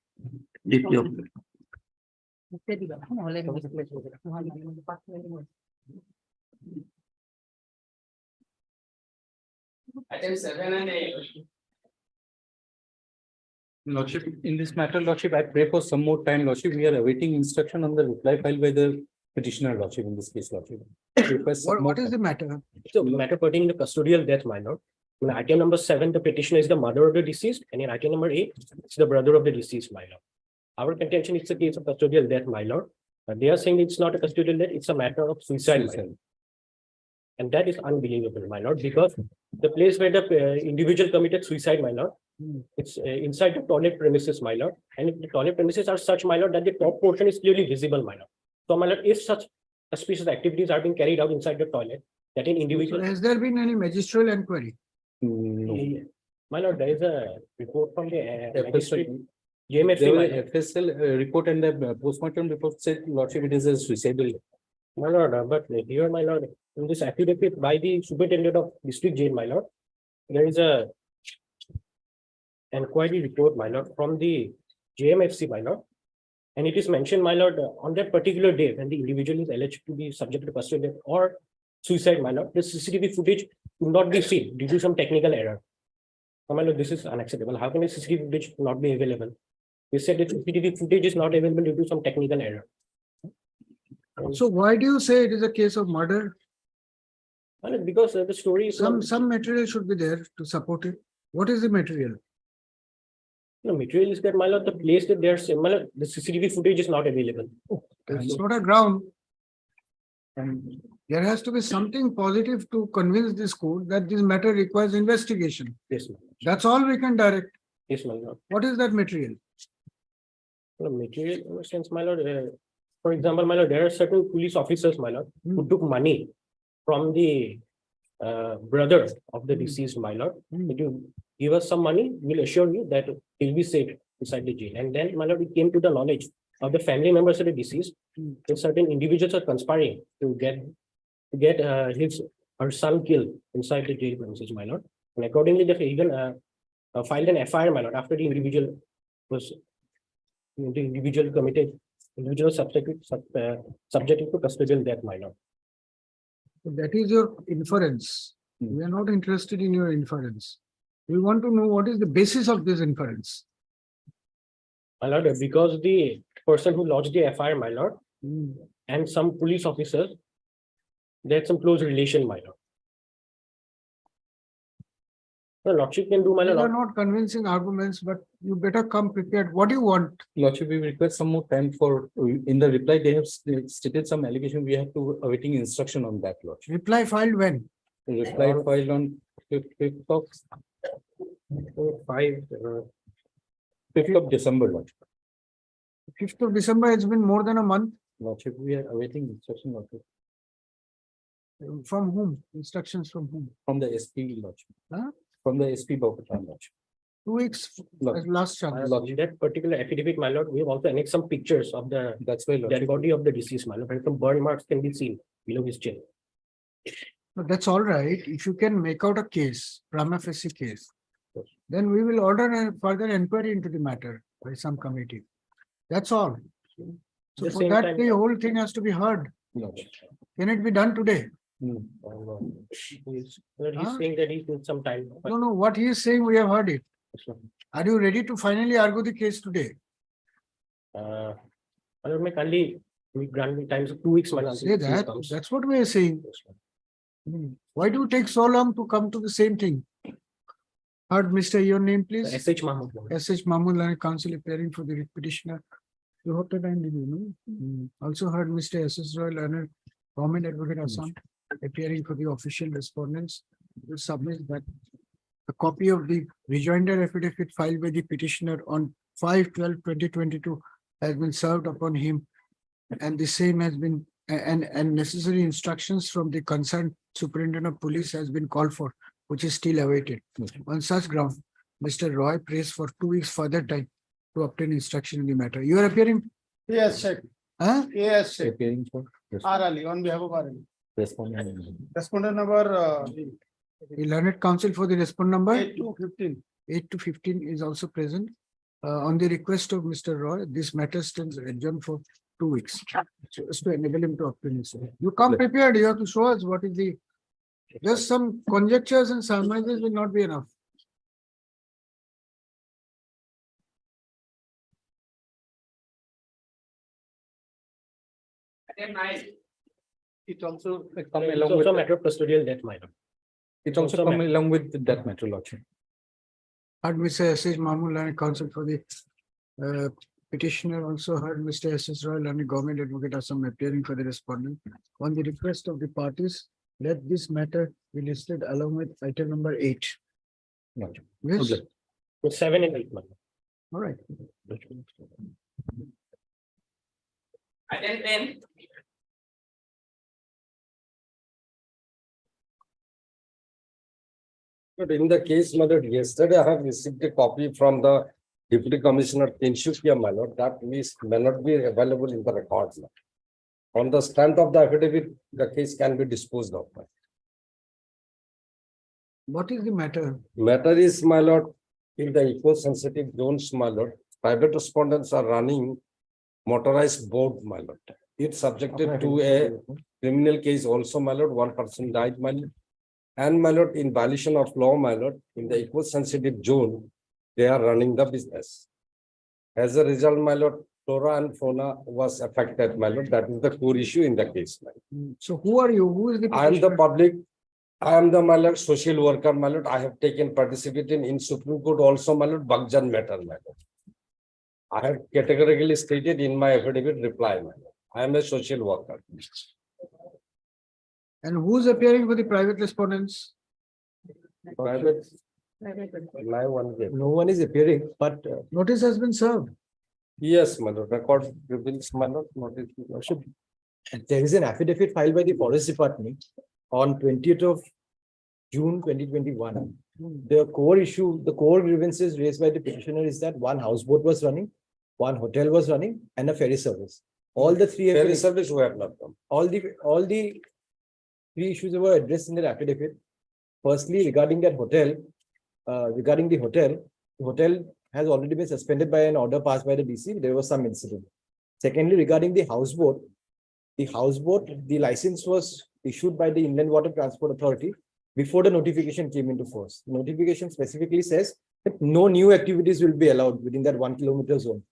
Item 7 and 8. Lordship, in this matter, Lordship, I pray for some more time, Lordship. We are awaiting instruction on the reply filed by the petitioner, Lordship, in this case, Lordship. What is the matter? So matter pertaining to custodial death, my lord. In item number 7, the petitioner is the mother of the deceased, and in item number 8, it's the brother of the deceased, my lord. Our contention is a case of custodial death, my lord. They are saying it's not a custodial death, it's a matter of suicide, my lord. And that is unbelievable, my lord, because the place where the individual committed suicide, my lord, it's inside the toilet premises, my lord. And if the toilet premises are such, my lord, that the top portion is clearly visible, my lord. So, my lord, if such suspicious activities are being carried out inside the toilet, that an individual. Has there been any magistral inquiry? My lord, there is a report from the magistrate. There JMFC, was my a lord. FSL report and the postmortem report said, Lordship, it is a suicidal. My lord, but here, my lord, in this affidavit by the superintendent of district jail, my lord, there is a inquiry report, my lord, from the JMFC, my lord. And it is mentioned, my lord, on that particular day when the individual is alleged to be subject to custodial death or suicide, my lord, the CCTV footage could not be seen due to some technical error. My lord, this is unacceptable. How can a CCTV footage not be available? They said that CCTV footage is not available due to some technical error. So why do you say it is a case of murder? My lord, because the story is Some material should be there to support it. What is the material? no material is that, my lord, the place that there's, my lord, the CCTV footage is not available. It's not a ground. And there has to be something positive to convince this court that this matter requires investigation. Yes, my lord. That's all we can direct. Yes, my lord. What is that material? No, material in a sense, my lord. For example, my lord, there are certain police officers, my lord, who took money from the brother of the deceased, my lord. If you give us some money, we'll assure you that he'll be safe inside the jail. And then, my lord, it came to the knowledge of the family members of the deceased. That certain individuals are conspiring to get his her son killed inside the jail premises, my lord. And accordingly, they even filed an FIR, my lord, after the individual subjected to custodial death, my lord. That is your inference. We are not interested in your inference. We want to know what is the basis of this inference. My lord, because the person who lodged the FIR, my lord, and some police officers, they had some close relation, my lord. The lordship can do, my These are lord. not convincing arguments, but you better come prepared. What do you want? Lordship, we request some more time for, in the reply, they have stated some allegation. We have to awaiting instruction on that, Lordship. Reply filed when? The reply filed on 5th of December, Lordship. 5th of December, it's been more than a month. Lordship, we are awaiting instruction, Lordship, From whom? Instructions from whom? from the SP, Lordship. Huh? From the SP Bokatan, Lordship. 2 weeks Lordship. last chance. In that particular affidavit, my lord, we have also annexed some pictures of the That's why, Lordship. dead body of the deceased, my lord, and some burn marks can be seen below his chin. But that's all right. If you can make out a case, prima facie case, then we will order a further inquiry into the matter by some committee. That's all. So The for same that, time- the whole thing has to be heard. Lordship. Can it be done today? He's Huh? saying that he needs some time. but- No, what he is saying, we have heard it. Are you ready to finally argue the case today? My lord, may kindly grant me time of 2 weeks, my lord. Say that, that's what we are saying. Why do you take so long to come to the same thing? Heard, Mr. Your name, please? SH Mahmood. SH Mahmood, Land Council appearing for the petitioner. You hope that I did, you know? Also heard Mr. SS Royal Leonard, Government Advocate Assam, appearing for the official respondents. You submit that a copy of the rejoinder affidavit filed by the petitioner on 5/12/2022 has been served upon him. And the same has been, and necessary instructions from the concerned superintendent of police has been called for, which is still awaited. On such ground, Mr. Roy prays for 2 weeks further time to obtain instruction in the matter. You are appearing? Yes, sir. Huh? Yes, sir. Appearing for R Ali on behalf of R Ali. respondent. Respondent number The learned counsel for the respondent number 8 to 15. 8 to 15 is also present. On the request of Mr. Roy, this matter stands adjourned for 2 weeks. So as to enable him to obtain his. You come prepared, you have to show us what is the, just some conjectures and surmises will not be enough. It also It's come along also a with, matter of custodial death, my lord. it also come along with that matter, Lordship. Heard Mr. S.H. Mahmood, Learned Counsel for the petitioner, also heard Mr. S.S. Roy, Learned Government Advocate Assam appearing for the respondent. On the request of the parties, let this matter be listed along with item number 8. Lordship. Yes, Okay. 7 and 8, my lord. all right. Item 10. But in the case, my lord, yesterday I have received a copy from the Deputy Commissioner Tinshukia, my lord, that list may not be available in the records. On the strength of the affidavit, the case can be disposed of. What is the matter? Matter is, my lord, in the eco-sensitive zones, my lord, private respondents are running motorized boat, my lord. It's subjected to a criminal case also, my lord. One person died, my lord. And my lord, in violation of law, my lord, in the eco-sensitive zone, they are running the business. As a result, my lord, flora and fauna was affected, my lord. That is the core issue in the case, my lord. So who are you? Who is the? I am the petitioner? public. I am the, my lord, social worker, my lord. I have taken participated in Supreme Court also, my lord, Bagjan matter, my lord. I have categorically stated in my affidavit reply, my lord. I am a social worker. And who's appearing for the private respondents? Private. Live one day. No one is appearing, but Notice has been served. Yes, my lord. Record reveals, my lord. Notice. there is an affidavit filed by the Forest Department on 20th of June 2021. The core issue, the core grievances raised by the petitioner is that one houseboat was running, one hotel was running, and a ferry service. All the three Ferry service who have not come. all the three issues were addressed in the affidavit. Firstly, regarding that hotel, regarding the hotel has already been suspended by an order passed by the DC. There was some incident. Secondly, regarding the houseboat, the license was issued by the Inland Water Transport Authority before the notification came into force. The notification specifically says that no new activities will be allowed within that 1 kilometer zone.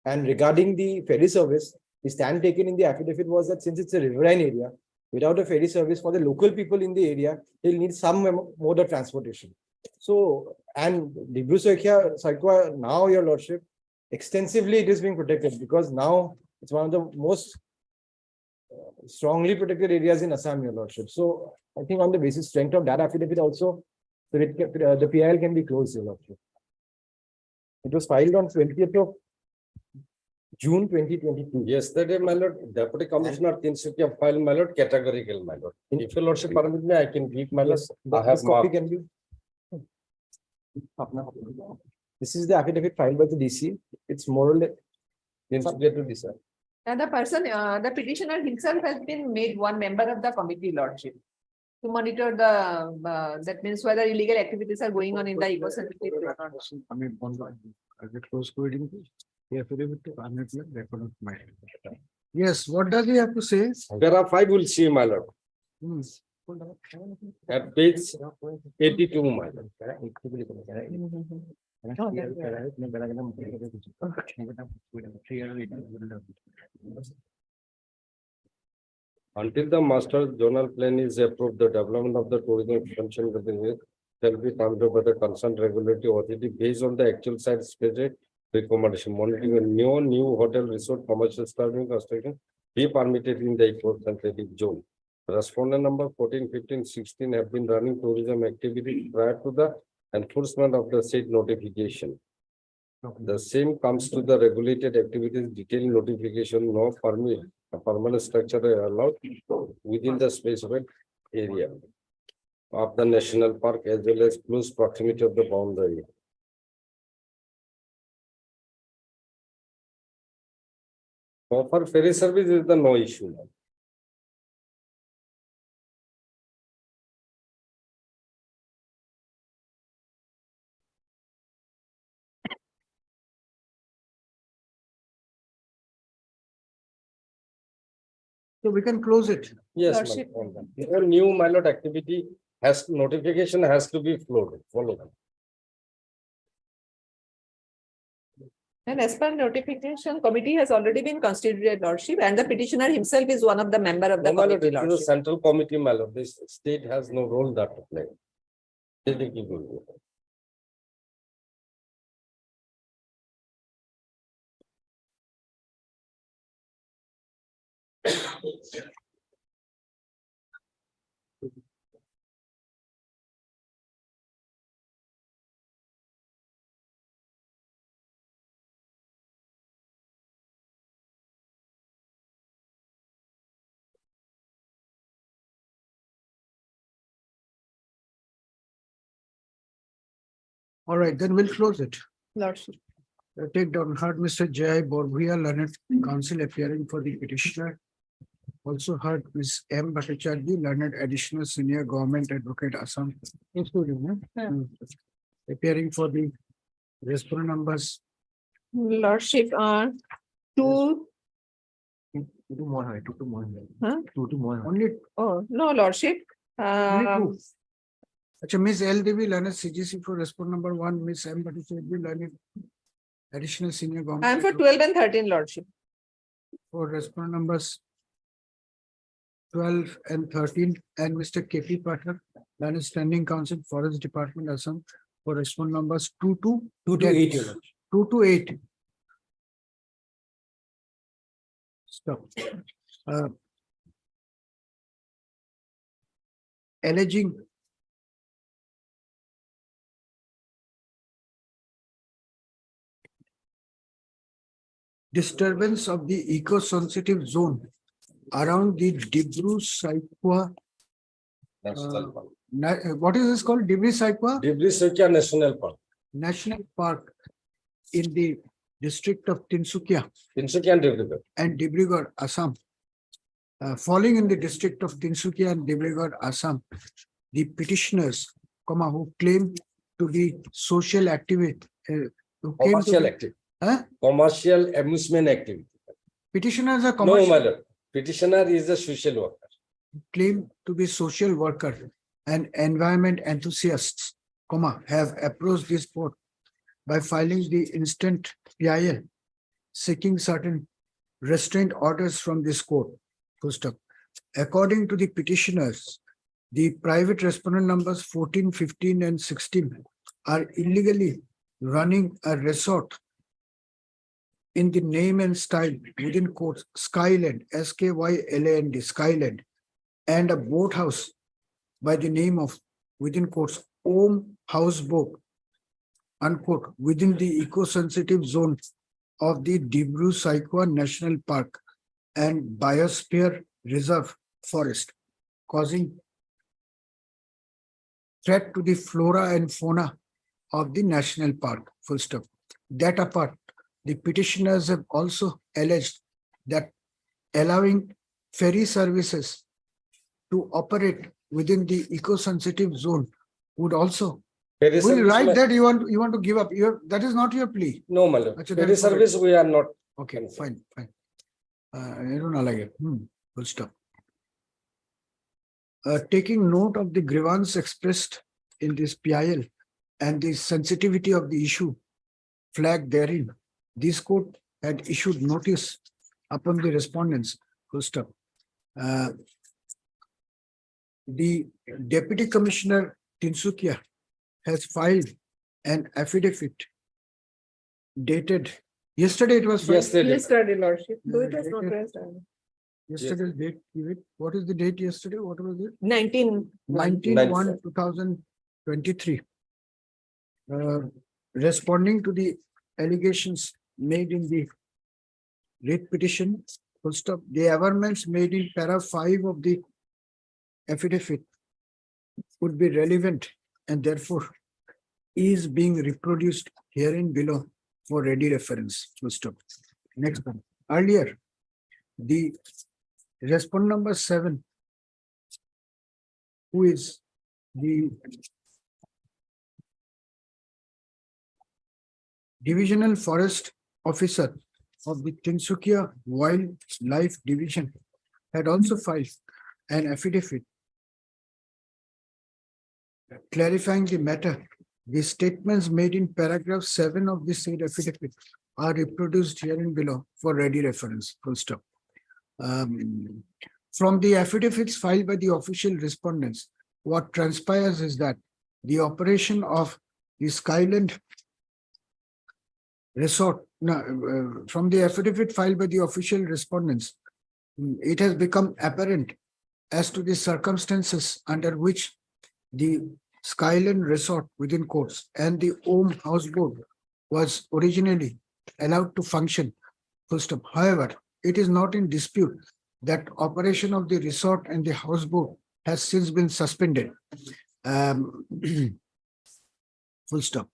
And regarding the ferry service, the stand taken in the affidavit was that since it's a riverine area, without a ferry service for the local people in the area, they'll need some mode of transportation. So, and Dibru Saikwa, now your lordship, extensively it is being protected because now it's one of the most strongly protected areas in Assam, your lordship. So I think on the basis strength of that affidavit also, the PIL can be closed, your lordship. It was filed on 20th of June 2022. Yesterday, my lord, Deputy Commissioner Tinsukia filed, my lord, categorical, my lord. If your lordship permit me, I can give, my lord. I have This copy marked. can be. This is the affidavit filed by the DC. It's more or less. Tinsukia to decide. And the person, the petitioner himself has been made one member of the committee, lordship. To monitor the, that means whether illegal activities are going on in the eco-sensitive. I mean, I get close to reading the affidavit to record of my. Yes, what does he have to say? There are 5 will see, my lord. Hmm. At page 82, my lord. Until the master zonal plan is approved, the development of the tourism expansion within shall be permitted by the concerned regulatory authority based on the actual site specific recommendation. Monitoring a new hotel, resort, commercial establishment construction be permitted in the eco-sensitive zone. Respondent number 14, 15, 16 have been running tourism activity prior to the enforcement of the said notification. The same comes to the regulated activities detailed notification, no permit, a permanent structure are allowed within the specified area of the national park as well as close proximity of the boundary. For ferry service is the no issue. So we can close it. Yes, Lordship. ma'am. Your new milot activity has notification has to be followed. And as per notification, committee has already been constituted, lordship, and the petitioner himself is one of the member of the No, milord, committee, it is a lordship. central committee, milord. This state has no role that to play. All right, then we'll close it. Lordship. Take down heard Mr. Jai Borbia, learned counsel appearing for the petitioner. Also heard Ms. M. Bhattacharjee, learned additional senior government advocate Assam. Including, appearing for the respondent numbers. Lordship, two, Two more. Huh? Two more. Only oh, no, lordship. Only two. Acha, Miss L. Devi, learned CGC for respond number 1, Miss M. Bhattacharya, learned additional senior government. I am for 12 and 13, Lordship. For respond numbers 12 and 13, and Mr. KP Pathak, learned standing council, Forest Department, Assam, for respond numbers 2 to 8. 2 to 8. Stop. Alleging disturbance of the eco-sensitive zone around the Dibru Saikwa. What is this called? Dibru Saikwa Dibri National Park. National Park in the district of Tinsukia Tinsukia and Dibrugarh. and Dibrugarh, Assam. Falling in the district of Tinsukia and Dibrugarh, Assam, the petitioners, who claim to be social activity, Commercial activity. Commercial amusement activity. petitioners are No, commercial, my lord. Petitioner is a social worker. claim to be social worker and environment enthusiasts, have approached this court by filing the instant PIL, seeking certain restraint orders from this court. Full stop. According to the petitioners, the private respondent numbers 14, 15, and 16 are illegally running a resort in the name and style within quotes Skyland, SKYLAND, Skyland, and a boathouse by the name of within quotes Om Houseboat, unquote, within the eco-sensitive zone of the Dibru Saikwa National Park and Biosphere Reserve Forest, causing threat to the flora and fauna of the national park. Full stop. That apart, the petitioners have also alleged that allowing ferry services to operate within the eco-sensitive zone would also. Ferry Will service, write my- that you want to give up. That is not your plea. No, my lord. Acha, Ferry then forget. service, we are not. Okay, fine. I don't know, like it. Full stop. Taking note of the grievance expressed in this PIL and the sensitivity of the issue flagged therein, this court had issued notice upon the respondents. Full stop. The Deputy Commissioner Tinsukia has filed an affidavit dated yesterday. It was filed. Yesterday, Lordship. Though it was not raised. Yesterday's date, give it. What is the date yesterday? What was it? 19. 19/1/2023. Responding to the allegations made in the writ petition, full stop, the averments made in para 5 of the affidavit would be relevant and therefore is being reproduced herein below for ready reference. Full stop. Next one. Earlier, the respondent number 7, who is the Divisional Forest Officer of the Tinsukia Wildlife Division, had also filed an affidavit clarifying the matter. The statements made in paragraph 7 of the said affidavit are reproduced herein below for ready reference. Full stop. From the affidavits filed by the official respondents, what transpires is that the operation of the Skyland Resort, from the affidavit filed by the official respondents, it has become apparent as to the circumstances under which the Skyland Resort within quotes and the Om Houseboat was originally allowed to function. Full stop. However, it is not in dispute that operation of the resort and the houseboat has since been suspended. Full stop.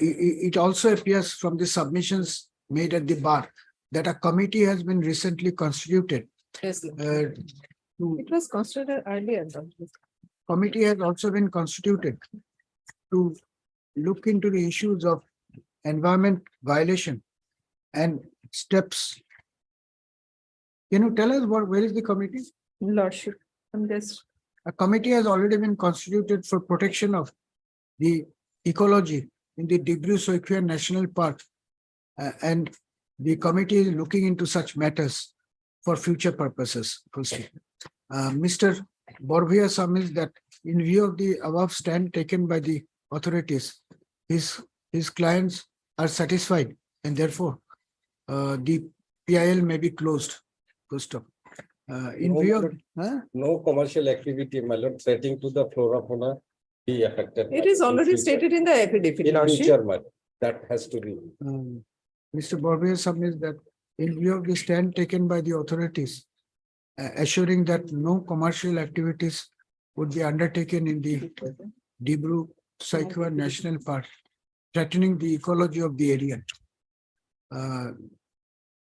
It also appears from the submissions made at the bar that a committee has been recently constituted. Yes, Lordship. It was considered earlier. Lordship. Committee has also been constituted to look into the issues of environment violation and steps. Can you tell us where is the committee? Lordship, I'm just A committee has already been constituted for protection of the ecology in the Dibru-Soikhwa National Park. And the committee is looking into such matters for future purposes. Mr. Borbhia submits that in view of the above stand taken by the authorities, his clients are satisfied and therefore the PIL may be closed. Full stop. In No, view of, No commercial activity, my lord, threatening to the flora fauna be affected. It is already stated in the affidavit, In Lordship. future, my lord, that has to be. Mr. Borbhia submits that in view of the stand taken by the authorities, assuring that no commercial activities would be undertaken in the Dibru-Soikhwa National Park, threatening the ecology of the area.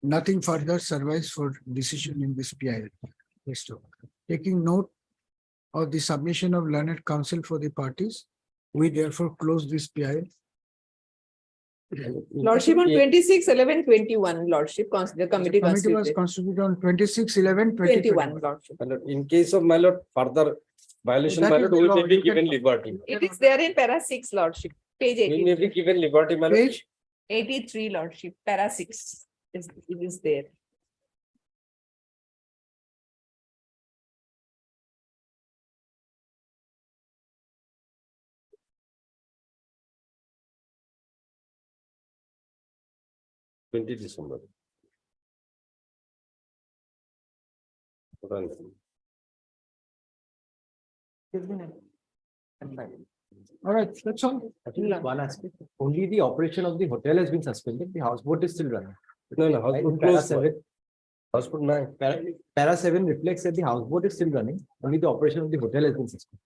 Nothing further survives for decision in this PIL. Taking note of the submission of learned counsel for the parties, we therefore close this PIL. Lordship on 26/11/21, Lordship, the committee Committee was constituted. constituted on 26/11/2021. Lordship. My lord, in case of my lord, further violation, That my is lord, the we law, may be you can- given liberty. It is there in para 6, Lordship, page We may 83. be given liberty, my lord. Page 83, Lordship, para 6 it is there. December. All right, that's all. I think one aspect, only the operation of the hotel has been suspended, the houseboat is still running. No, no, In houseboat para closed. 7, Houseboat 9. para 7 reflects that the houseboat is still running, only the operation of the hotel has been suspended.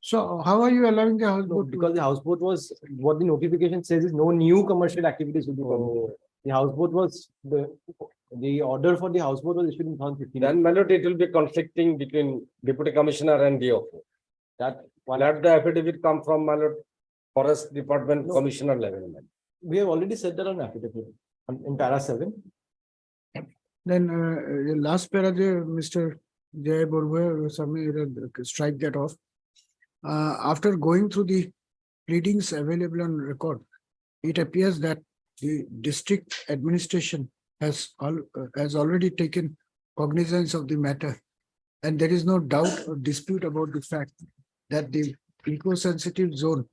So how are you allowing the No, houseboat? to- because the houseboat was, what the notification says is no new commercial activities will be permitted. The houseboat was, the order for the houseboat was issued in 2015. Then, my lord, it will be conflicting between deputy commissioner and DOF. That one, Let the affidavit come from, my lord, forest department No. commissioner level. we have already said that on affidavit, in para 7. Then last paragraph, Mr. Jay Borbhia, strike that off. After going through the pleadings available on record, it appears that the district administration has already taken cognizance of the matter. And there is no doubt or dispute about the fact that the eco-sensitive zone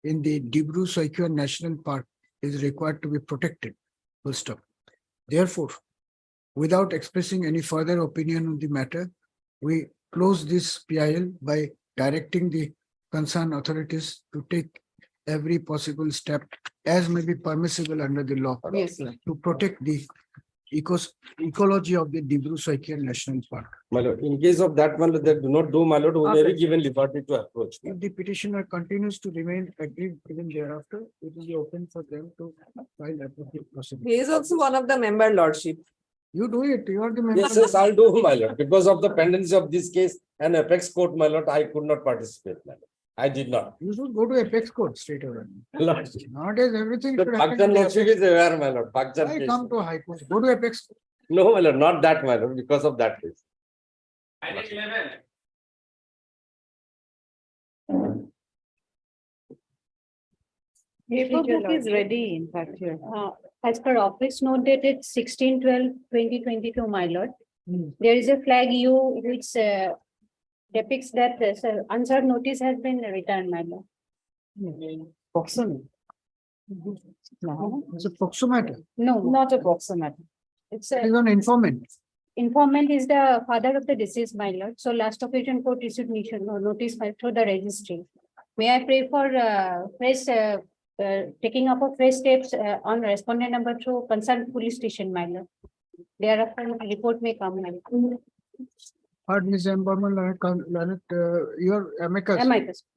in the Dibru-Soikhwa National Park is required to be protected. Full stop. Therefore, without expressing any further opinion on the matter, we close this PIL by directing the concerned authorities to take every possible step as may be permissible under the law Yes, sir. to protect the ecology of the Dibru-Soikhwa National Park. My lord, in case of that, my lord, they do not do, my lord, we may be given liberty to approach. If the petitioner continues to remain aggrieved even thereafter, it will be open for them to file appropriate proceedings. He is also one of the member, Lordship. You do it, you are the member. Yes, yes, I'll do, my lord. Because of the pendency of this case and apex court, my lord, I could not participate, my lord. I did not. You should go to apex court straight away. Lord, Nowadays, everything. the should happen Pakistan in the lordship apex. is aware, my lord, Pakistan Why case. come to high court? Go to apex. No, my lord, not that, my lord, because of that case. Item 11. Paperbook is ready, in fact, here. As per office note dated 16/12/2022, my lord, there is a flag U which depicts that unserved notice has been returned, my lord. Proximate. No, it's a POXO matter. No, Not a proximate. it's It a is an informant. informant is the father of the deceased, my lord. So last occasion court issued notice through the registry. May I pray for fresh taking up of fresh steps on respondent number 2 concerned police station, my lord. Thereafter report may come, my lord. Heard Ms. M. Burman, your amicus.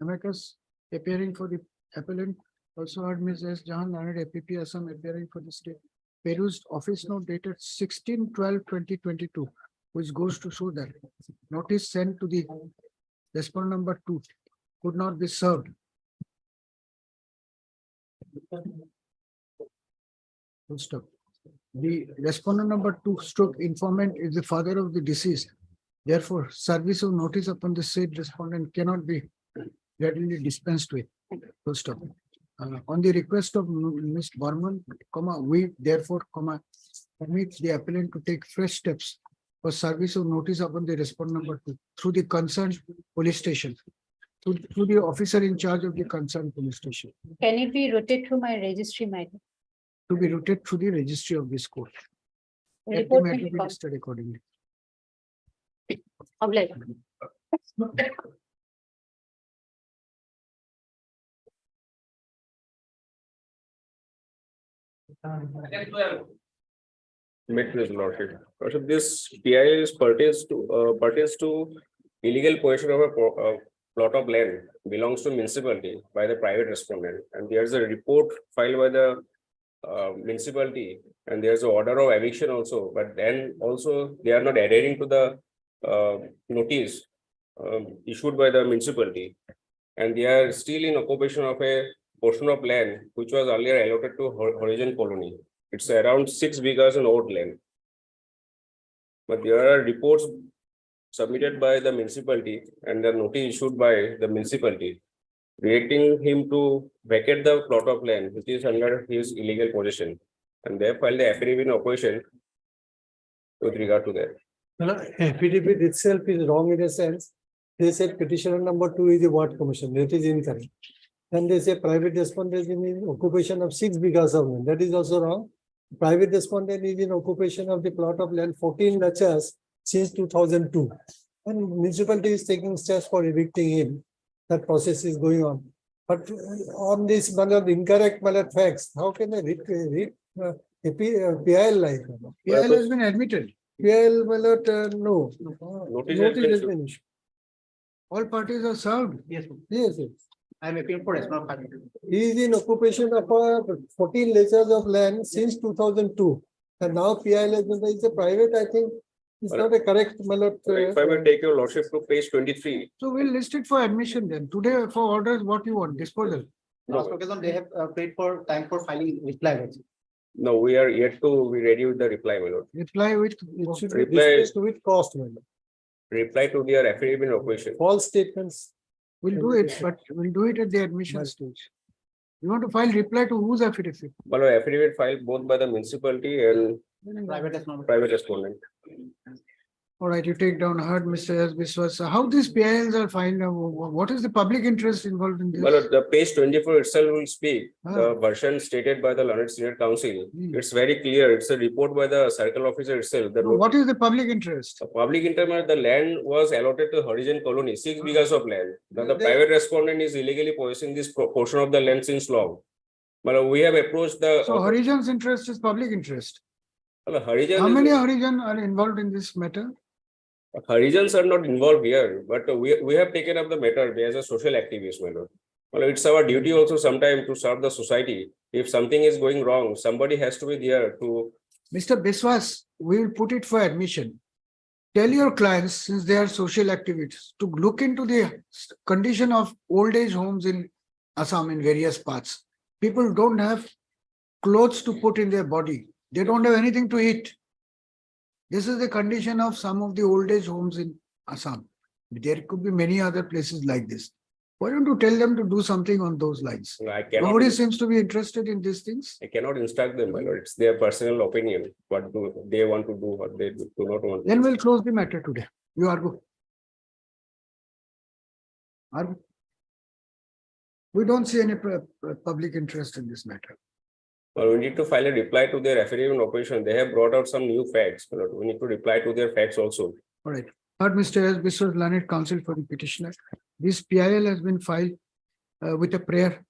Amicus appearing for the appellant. Also heard Ms. S. Jahan, learned APP Assam appearing for the state. Perused office note dated 16/12/2022, which goes to show that notice sent to the respondent number 2 could not be served. Full stop. The respondent number 2 stroke informant is the father of the deceased Therefore, service of notice upon the said respondent cannot be readily dispensed with. Full stop. On the request of Ms. Burman, we therefore, permit the appellant to take fresh steps for service of notice upon the respondent number 2 through the concerned police station, through the officer in charge of the concerned police station, Can it be rotated through my registry, madam? to be routed through the registry of this court. Let the Report matter may be be filed. listed accordingly. Obliged. Met with lordship. Lordship, this PI is pertains to illegal possession of a plot of land belongs to municipality by the private respondent, and there's a report filed by the municipality, and there's an order of eviction also, but then also they are not adhering to the notice issued by the municipality, and they are still in occupation of a portion of land which was earlier allotted to Horizon Colony. It's around 6 acres in old land. But there are reports submitted by the municipality and the notice issued by the municipality directing him to vacate the plot of land which is under his illegal possession. And they filed the affidavit in opposition with regard to that. Affidavit itself is wrong in a sense. They said petitioner number 2 is a ward commission, that is incorrect. And they say private respondent is in occupation of 6 acres of land, that is also wrong. Private respondent is in occupation of the plot of land 14 acres since 2002. And municipality is taking steps for evicting him. That process is going on. But on this incorrect facts, how can I read PIL like? PIL has been admitted. PIL no. Notice has been issued. All parties are served. Yes. I am appealing for response. He is in occupation of 14 acres of land since 2002. And now PIL is a private, I think. It's not a correct. If I may take your lordship to page 23. So we'll list it for admission then. Today for orders, what you want, disposal. Last occasion, they have paid for time for filing reply. No, we are yet to be ready with the reply, my lord. Reply with, It should Reply- be discussed with cost. Reply to their affidavit in opposition. False statements. we'll do it, but we'll do it at the admission Right. stage. You want to file reply to whose affidavit? But affidavit filed both by the municipality and private respondent. All right, you take down heard, Mr. S. Biswas. How these PILs are filed? What is the public interest involved in this? Well, the page 24 itself will speak, the Ah. version stated by the Learned Senior Counsel. Hmm. It's very clear. It's a report by the circle officer itself. The So what is the public interest? public interest, the land was allotted to Horizon Colony, 6 acres of land. Now the private respondent is illegally possessing this portion of the land since long. But we have approached the. So Horizon's interest is public interest. Horizon How is- many Horizon are involved in this matter? Horizons are not involved here, but we have taken up the matter as a social activist, my lord. Well, it's our duty also sometime to serve the society. If something is going wrong, somebody has to be there to. Mr. Biswas, we will put it for admission. Tell your clients, since they are social activists, to look into the condition of old age homes in Assam in various parts. People don't have clothes to put in their body. They don't have anything to eat. This is the condition of some of the old age homes in Assam. There could be many other places like this. Why don't you tell them to do something on those lines? I cannot. Nobody seems to be interested in these things. I cannot instruct them, my lord. It's their personal opinion. What do they want to do, what they do not want. to Then do. we'll close the matter today. You argue. Argue. We don't see any public interest in this matter. Well, we need to file a reply to their affidavit in opposition. They have brought out some new facts, my lord. We need to reply to their facts also. All right. Heard Mr. S. Biswas, learned counsel for the petitioner. This PIL has been filed with a prayer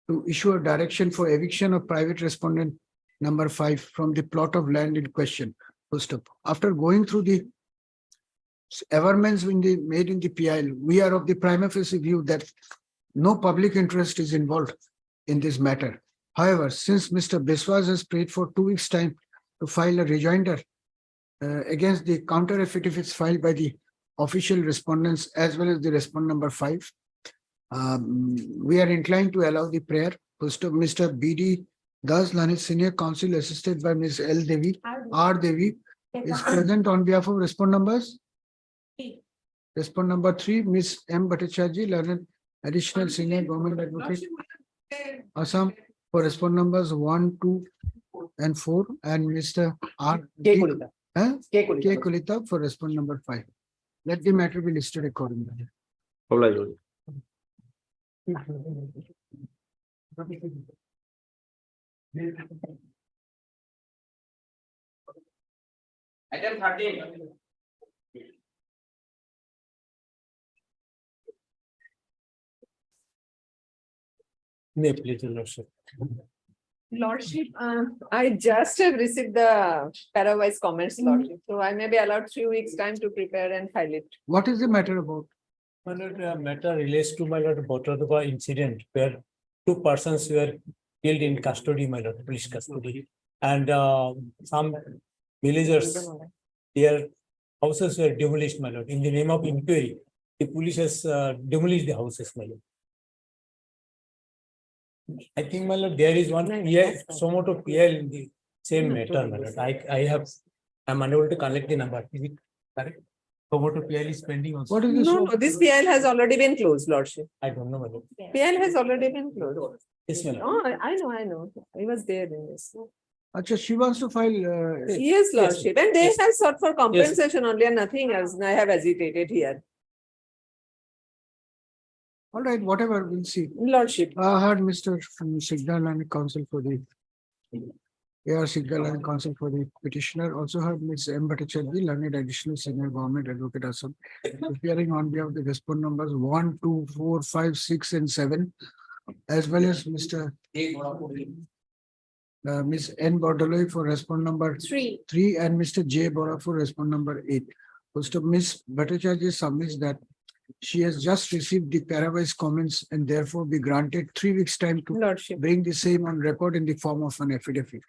to issue a direction for eviction of private respondent number 5 from the plot of land in question. First up, after going through the averments made in the PIL, we are of the prima facie view that no public interest is involved in this matter. However, since Mr. Biswas has prayed for 2 weeks' time to file a rejoinder against the counter affidavits filed by the official respondents as well as the respondent number 5, we are inclined to allow the prayer. First of Mr. B.D. Das, learned senior counsel assisted by Ms. L. Devi, R. Devi, is present on behalf of respondent numbers. Respondent number 3, Ms. M. Bhattacharjee, learned additional senior government advocate, Assam, for respondent numbers 1, 2, and 4, and Mr. R. K. Kulita. Huh? K. K. Kulita for respondent number 5. Let the matter be listed accordingly. Item 13. May please, your lordship. Lordship, I just have received the parawise comments, Lordship, so I may be allowed 3 weeks time to prepare and file it. What is the matter about? My lord, matter relates to my lord Botradova incident where 2 persons were killed in custody, my lord, police custody. And some villagers, their houses were demolished, my lord. In the name of inquiry, the police has demolished the houses, my lord. I think, my lord, there is one somewhat of PL in the same matter, my lord. I'm unable to collect the number. Is it correct? Somewhat of PL is pending also. What is this? No, this PL has already been closed, Lordship. I don't know, my lord. PL has already been closed. Yes, my lord. Oh, I know. I was there in this. Acha, she wants to file. Yes, Lordship, and they Yes. have sought for compensation only and nothing else. I have hesitated here. All right, whatever, we'll see. Lordship. I heard Mr. Signal and counsel for the AR Signal and counsel for the petitioner. Also heard Ms. M. Bhattacharjee, learned additional senior government advocate Assam, appearing on behalf of the respondent numbers 1, 2, 4, 5, 6, and 7, as well as Mr. Ms. N. Bordoloi for respondent number 3 and Mr. J. Bora for respondent number 8. Also, Ms. Bhattacharjee submits that she has just received the parawise comments and therefore be granted 3 weeks time to Lordship. bring the same on record in the form of an affidavit.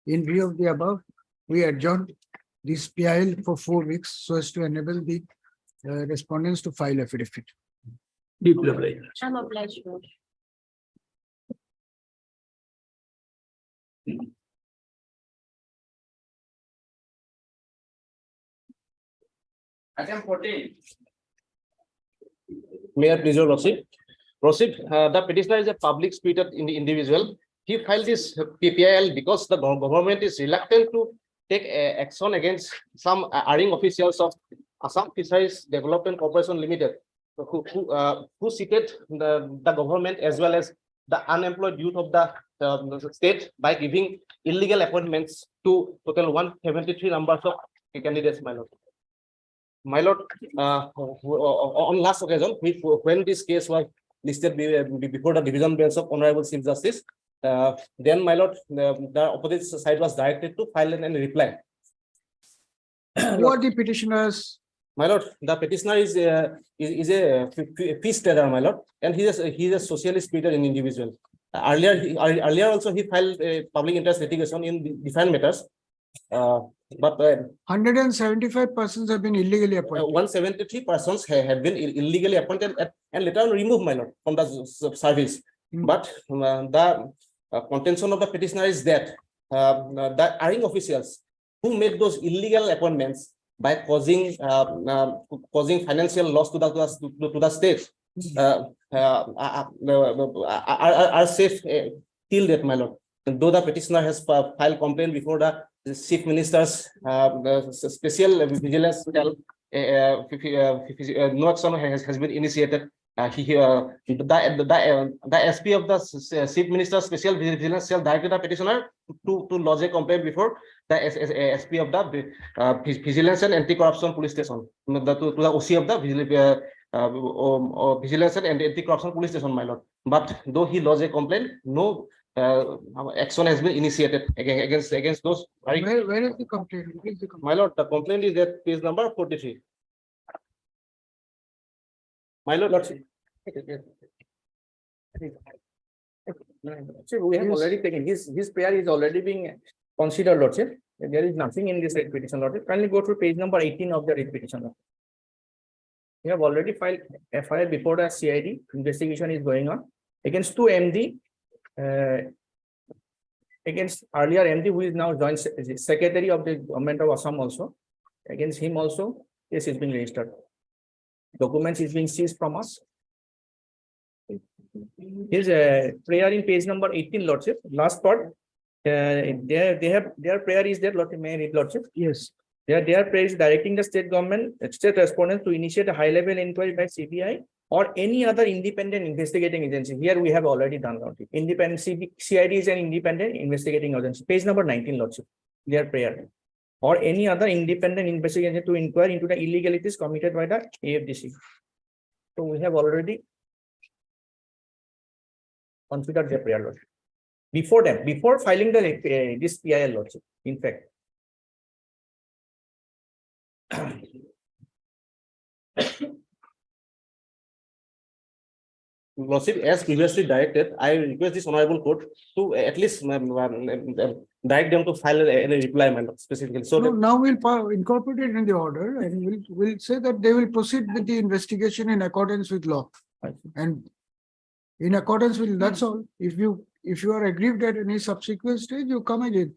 In view of the above, we adjourn this PIL for 4 weeks so as to enable the respondents to file affidavit. Deeply obliged. I'm obliged, Lord. Item 14. Mayor, please, your lordship. Proceed. The petitioner is a public spirited individual. He filed this PPIL because the government is reluctant to take action against some erring officials of Assam Fisheries Development Corporation Limited, who seated the government as well as the unemployed youth of the state by giving illegal appointments to total 173 numbers of candidates, my lord. My lord, on last occasion, when this case was listed before the division bench of Honorable Chief Justice, then my lord, the opposite side was directed to file an reply. Who are the petitioners? My lord, the petitioner is a fish trader, my lord, and he's a socially spirited individual. Earlier also he filed a public interest litigation in different matters. But 175 persons have been illegally appointed. 173 persons have been illegally appointed and later on removed, my lord, from the service. But the contention of the petitioner is that the erring officials who made those illegal appointments by causing financial loss to the state are safe till date, my lord. And though the petitioner has filed complaint before the Chief Minister's special vigilance cell, no action has been initiated. The SP of the Chief Minister's special vigilance cell directed the petitioner to lodge a complaint before the SP of the Vigilance and Anti-Corruption Police Station, to the OC of the Vigilance and Anti-Corruption Police Station, my lord. But though he lodged a complaint, no action has been initiated against those. Where is the complaint? My lord, the complaint is at page number 43. My lord, lordship. So we have already taken his prayer is already being considered, lordship. There is nothing in this writ petition, lordship. Kindly go to page number 18 of the writ petition. We have already filed FIR before the CID. Investigation is going on against 2 MD. Against earlier MD, who is now joint secretary of the government of Assam also. Against him also, Case is being registered. Documents is being seized from us. Here's a prayer in page number 18, Lordship, last part. Their prayer is there, Lordship, may I read, Lordship? Yes. Their prayer is directing the state government, state respondents to initiate a high-level inquiry by CBI or any other independent investigating agency. Here we have already done, Lordship. Independent CID is an independent investigating agency. Page number 19, Lordship. Their prayer. Or any other independent investigation to inquire into the illegalities committed by the AFDC. So we have already considered their prayer, Lordship. Before filing the this PIL, Lordship, in fact. Lordship, as previously directed, I request this honorable court to at least direct them to file a reply specifically. So No, that now we'll incorporate it in the order and we'll say that they will proceed with the investigation in accordance with law. And in accordance with, that's all. If you are aggrieved at any subsequent stage, you come again.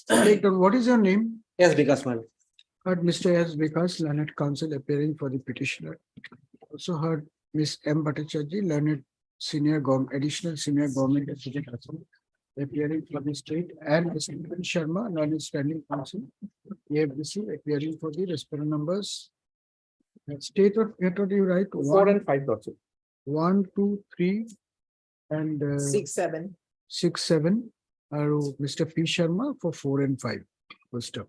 What is your name? yes, because man. Heard Mr. S. Vikas, learned counsel appearing for the petitioner. Also heard Ms. M. Bhattacharjee, learned additional senior government assistant appearing for the state, and Mr. N. Sharma, learned standing counsel, AFDC, appearing for the respondent numbers. State of, what do you write? 4 and 5, Lordship. 1, 2, 3, and 6, 7. 6, 7 are Mr. P. Sharma for 4 and 5. First up.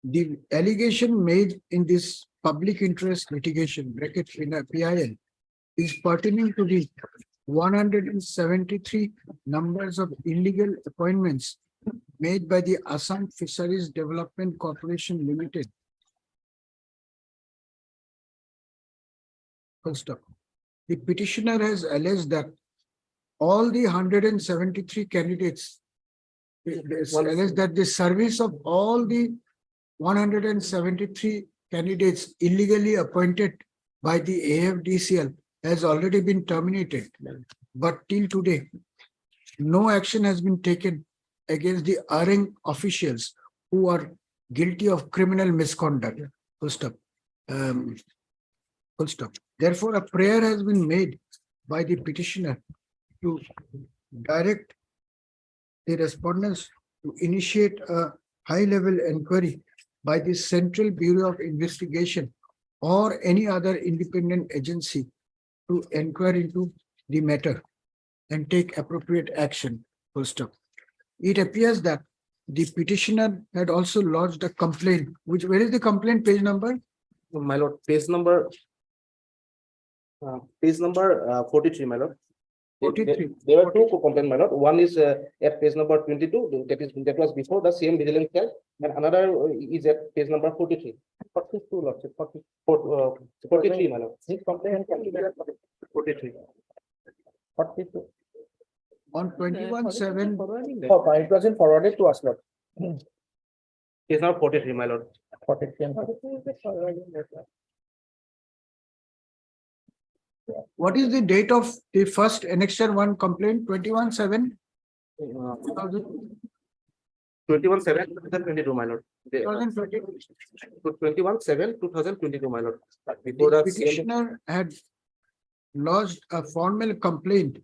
The allegation made in this public interest litigation bracket PIL is pertaining to the 173 numbers of illegal appointments made by the Assam Fisheries Development Corporation Limited. First up, the petitioner has alleged that all the 173 candidates, alleged that the service of all the 173 candidates illegally appointed by the AFDCL has already been terminated. But till today, no action has been taken against the erring officials who are guilty of criminal misconduct. Full stop. Full stop. Therefore, a prayer has been made by the petitioner to direct the respondents to initiate a high-level inquiry by the Central Bureau of Investigation or any other independent agency to inquire into the matter and take appropriate action. Full stop. It appears that the petitioner had also lodged a complaint, where is the complaint page number? My lord, page number 43, my lord. 43. There were two complaints, my lord. One is at page number 22, that was before the same vigilance case, and another is at page number 43. 42, lord, 43, my lord. His complaint can be 43. 42. On 21/7. Oh, it wasn't forwarded to us, lord. It's not 43, my lord. 43 and 43. What is the date of the first annexure 1 complaint? 21/7. 21/7/2022, my lord. 21/7/2022, my lord. Before The the same, petitioner had lodged a formal complaint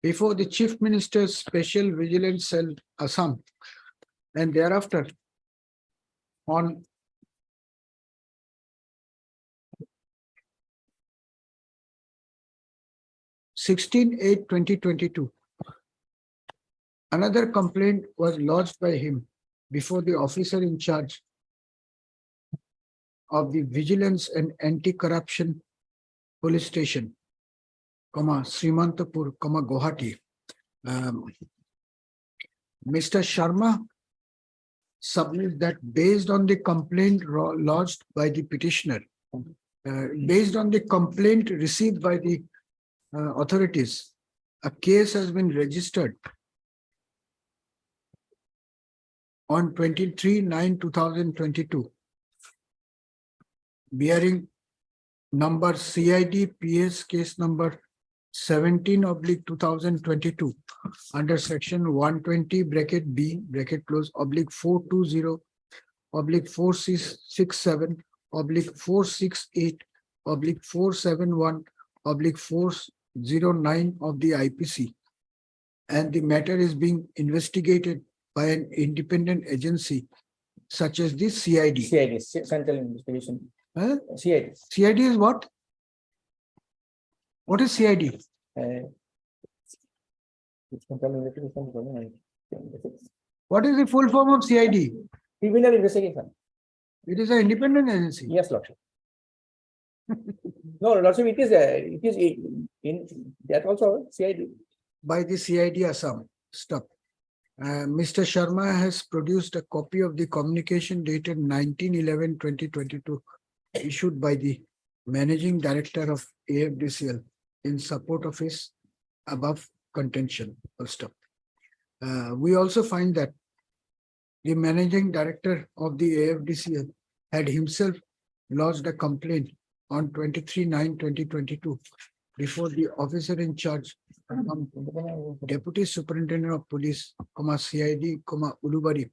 before the Chief Minister's Special Vigilance Cell, Assam, and thereafter on 16/8/2022. Another complaint was lodged by him before the officer in charge of the Vigilance and Anti-Corruption Police Station, Srimantapur, Guwahati. Mr. Sharma submits that based on the complaint lodged by the petitioner, based on the complaint received by the authorities, a case has been registered on 23/9/2022, bearing number CID PS case number 17/2022 under section 120 bracket B bracket close oblique 420 oblique 4667 oblique 468 oblique 471 oblique 409 of the IPC. And the matter is being investigated by an independent agency such as the CID. CID, Central Investigation. Huh? CID. CID is what? What is CID? Central Investigation. What is the full form of CID? Criminal Investigation. It is an independent agency. Yes, Lordship. No, Lordship, it is in that also CID. By the CID Assam. Stop. Mr. Sharma has produced a copy of the communication dated 19/11/2022 issued by the Managing Director of AFDCL in support of his above contention. Full stop. We also find that the Managing Director of the AFDCL had himself lodged a complaint on 23/9/2022 before the officer in charge, Deputy Superintendent of Police, CID, Ulubari,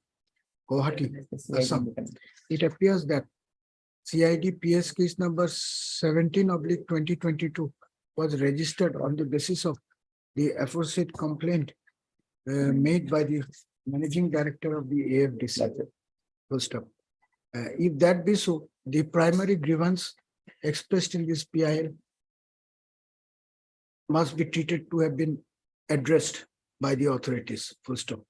Guwahati, Assam. It appears that CID PS case number 17/2022 was registered on the basis of the aforesaid complaint made by the Managing Director of the AFDC. Full stop. If that be so, the primary grievance expressed in this PIL must be treated to have been addressed by the authorities. Full stop.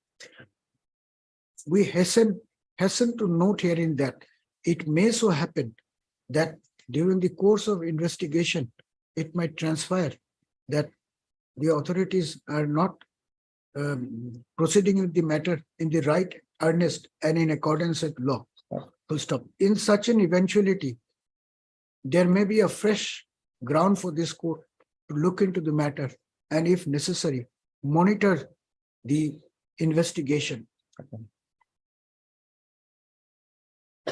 We hasten to note herein that it may so happen that during the course of investigation, it might transpire that the authorities are not proceeding with the matter in the right earnest and in accordance with law. Full stop. In such an eventuality, there may be a fresh ground for this court to look into the matter and, if necessary, monitor the investigation.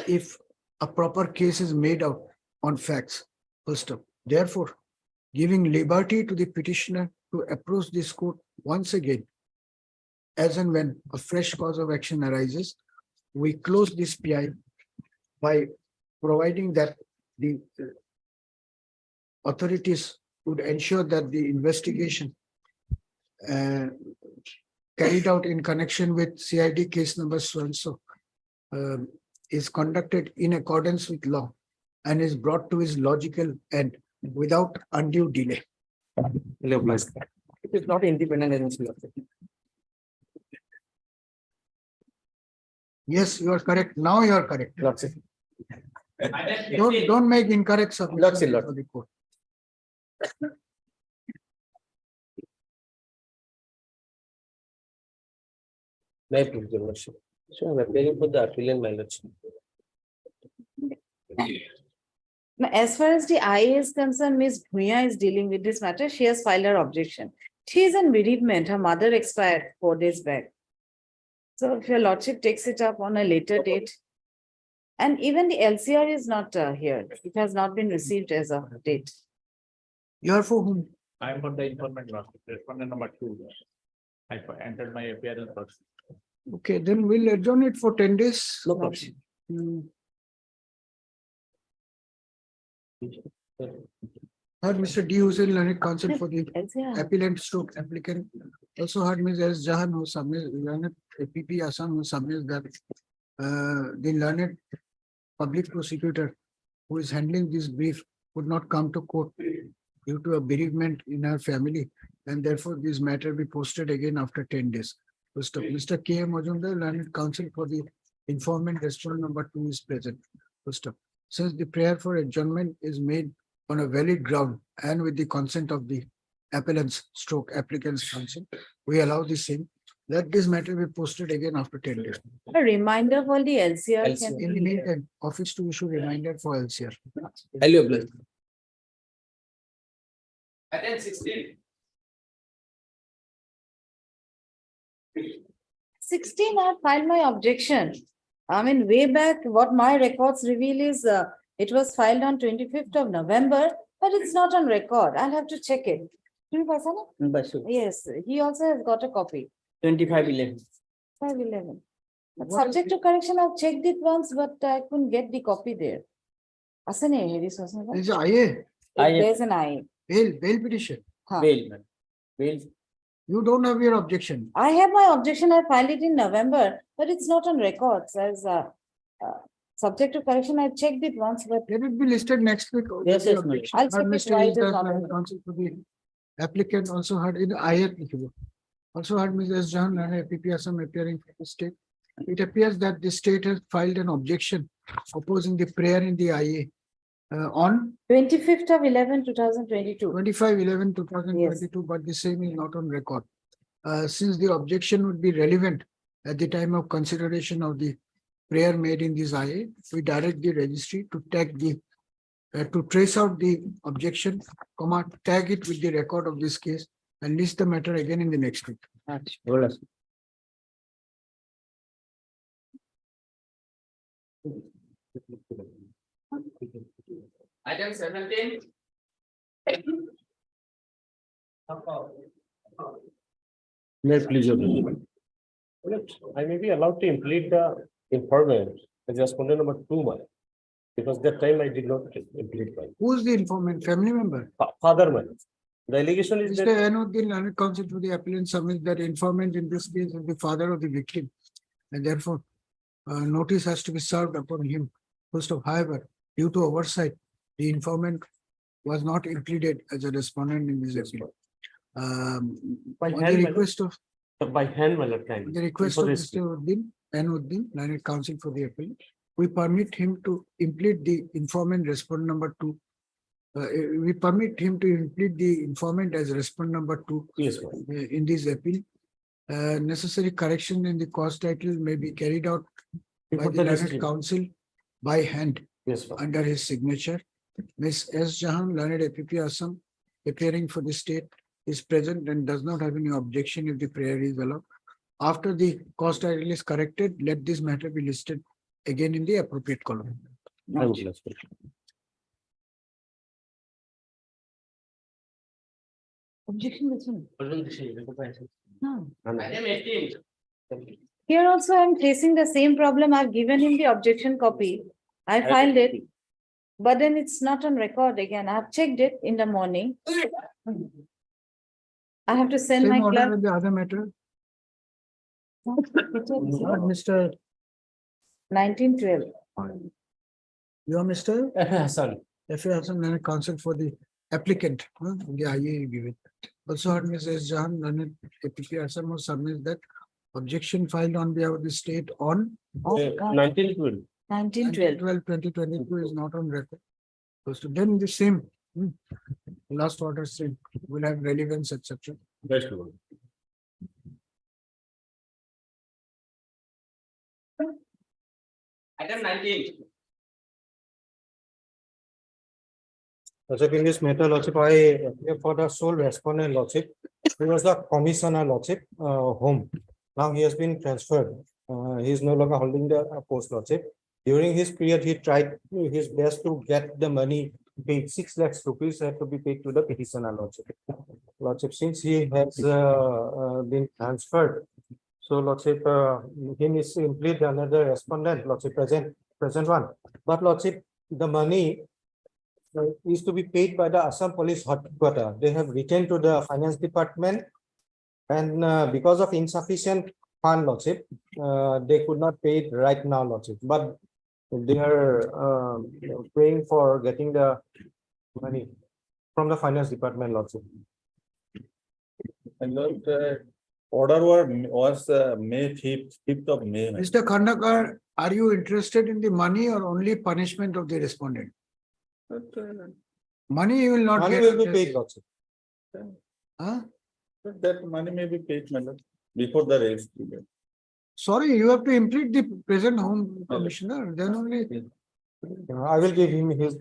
If a proper case is made out on facts. Full stop. Therefore, giving liberty to the petitioner to approach this court once again, as and when a fresh cause of action arises, we close this PI by providing that the authorities would ensure that the investigation carried out in connection with CID case number so-and-so is conducted in accordance with law and is brought to its logical end without undue delay. It is not independent agency. Yes, you are correct. Now you are correct. Lordship. Don't make incorrect submissions Lordship, for Lord. the court. May I please, Your Lordship? So I'm appearing for the appellant, my Lordship. Now, as far as the IA is concerned, Ms. Bhuya is dealing with this matter. She has filed her objection. She is in bereavement. Her mother expired 4 days back. So if your lordship takes it up on a later date. And even the LCR is not here. It has not been received as of date. You are for whom? I am for the informant lordship, respondent number 2. I entered my appearance first. Okay, then we'll adjourn it for 10 days. No problem. Heard Mr. D. Hussain, learned counsel for the LCR. appellant stroke applicant. Also heard Ms. S. Jahan, who submits, learned APP Assam, who submits that the learned public prosecutor who is handling this brief could not come to court due to a bereavement in her family, and therefore this matter be posted again after 10 days. Mr. K. M. Majumdar, learned counsel for the informant restaurant number 2 is present. Since the prayer for adjournment is made on a valid ground and with the consent of the appellant's stroke applicant's counsel, we allow the same. Let this matter be posted again after 10 days. A reminder for the LCR. LCR. In the meantime, office to issue reminder for LCR. Hello, please. Attend 16. 16, I filed my objection. I mean, way back, what my records reveal is it was filed on 25th of November, but it's not on record. I'll have to check it. তুমি পাইছা নে? Yes, he also has got a copy. 2511. 511. But What subject to correction, I've checked it once, but I couldn't get the copy there. আছে নে হেৰি চোৱাচোন এবাৰ? Is IA, There's an I. bail petition. Huh. Bail. You don't have your objection. I have my objection, I filed it in November, but it's not on records as subject to correction. I checked it once, but Let it be listed next week. Yes, yes, ma'am. I'll check it Mr. why it Isdas, is not Learned on- counsel for the applicant also had in IA. Also had Mrs. Jahan and APP Assam appearing for the state. It appears that the state has filed an objection opposing the prayer in the IA on 25th of 11/2022. 25/11/2022, but the same is not on record. Since the objection would be relevant at the time of consideration of the prayer made in this IA, we direct the registry to tag the to trace out the objection, tag it with the record of this case and list the matter again in the next week. Item 17. Please, your Lordship. I may be allowed to implead the informant as respondent number 2, man. Because that time I did not implead my Who is the informant? Family member? father, man. The allegation is Mr. that Anuddin, Learned counsel for the appellant submits that informant in this case is the father of the victim. And therefore, notice has to be served upon him. First of, however, due to oversight, the informant was not included as a respondent in this appeal. By On hand, the my lord. request of, by hand, my lord, time. the request of Mr. Anuddin, Learned counsel for the appeal, we permit him to implead the informant respondent number 2. We permit him to implead the informant as respondent number 2 Yes, ma'am. in this appeal. Necessary correction in the cause title may be carried out by Before the the Learned registry. counsel by hand Yes, ma'am. under his signature. Ms. S. Jahan, Learned APP Assam, appearing for the state, is present and does not have any objection if the prayer is allowed. After the cause title is corrected, let this matter be listed again in the appropriate column. I would like to. Objection this one. No. Item 18. Here also I'm facing the same problem. I've given him the objection copy. I filed it. But then it's not on record again. I've checked it in the morning. I have to send Same my order clerk. with the other matter. Mr. 1912. You are Mr. Sorry. F.A. Hassan, Learned counsel for the applicant, the IA you give it. Also heard Mrs. Jahan, Learned APP Assam who submits that objection filed on behalf of the state on 1912. 1912. 12/2022 is not on record. So then the same, last order same, will have relevance, etc. Best one. Item 19. Also, in this matter, Lordship, I appear for the sole respondent, Lordship. He was the commissioner, Lordship, home. Now he has been transferred. He is no longer holding the post, Lordship. During his period, he tried his best to get the money paid. 6 lakhs rupees had to be paid to the petitioner, Lordship. Lordship, since he has been transferred, so Lordship, he needs to implead another respondent, Lordship, present one. But Lordship, the money is to be paid by the Assam Police Headquarters. They have written to the Finance Department, and because of insufficient fund, Lordship, they could not pay it right now, Lordship. But they are praying for getting the money from the Finance Department, Lordship. And order was May 5th of May. Mr. Khandakar, are you interested in the money or only punishment of the respondent? Money you will not Money get. will be paid, Lordship. Huh? That money may be paid, madam, before the registry. Sorry, you have to implead the present home commissioner, then only. I will give him his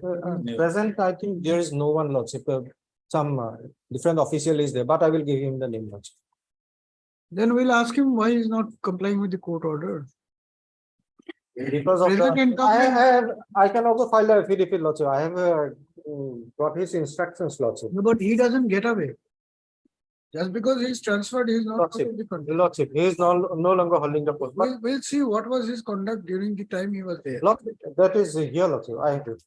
present. I think there is no one, Lordship. Some different official is there, but I will give him the name, Lordship. Then we'll ask him why he's not complying with the court order. Because of Present I can also file the affidavit, Lordship. I have got his instructions, Lordship. No, but he doesn't get away. Just because he's transferred, he's not. Lordship, holding the conduct. Your Lordship, he is no longer holding the post. But We'll see what was his conduct during the time he was there. Lordship, that is here, Lordship, I have it.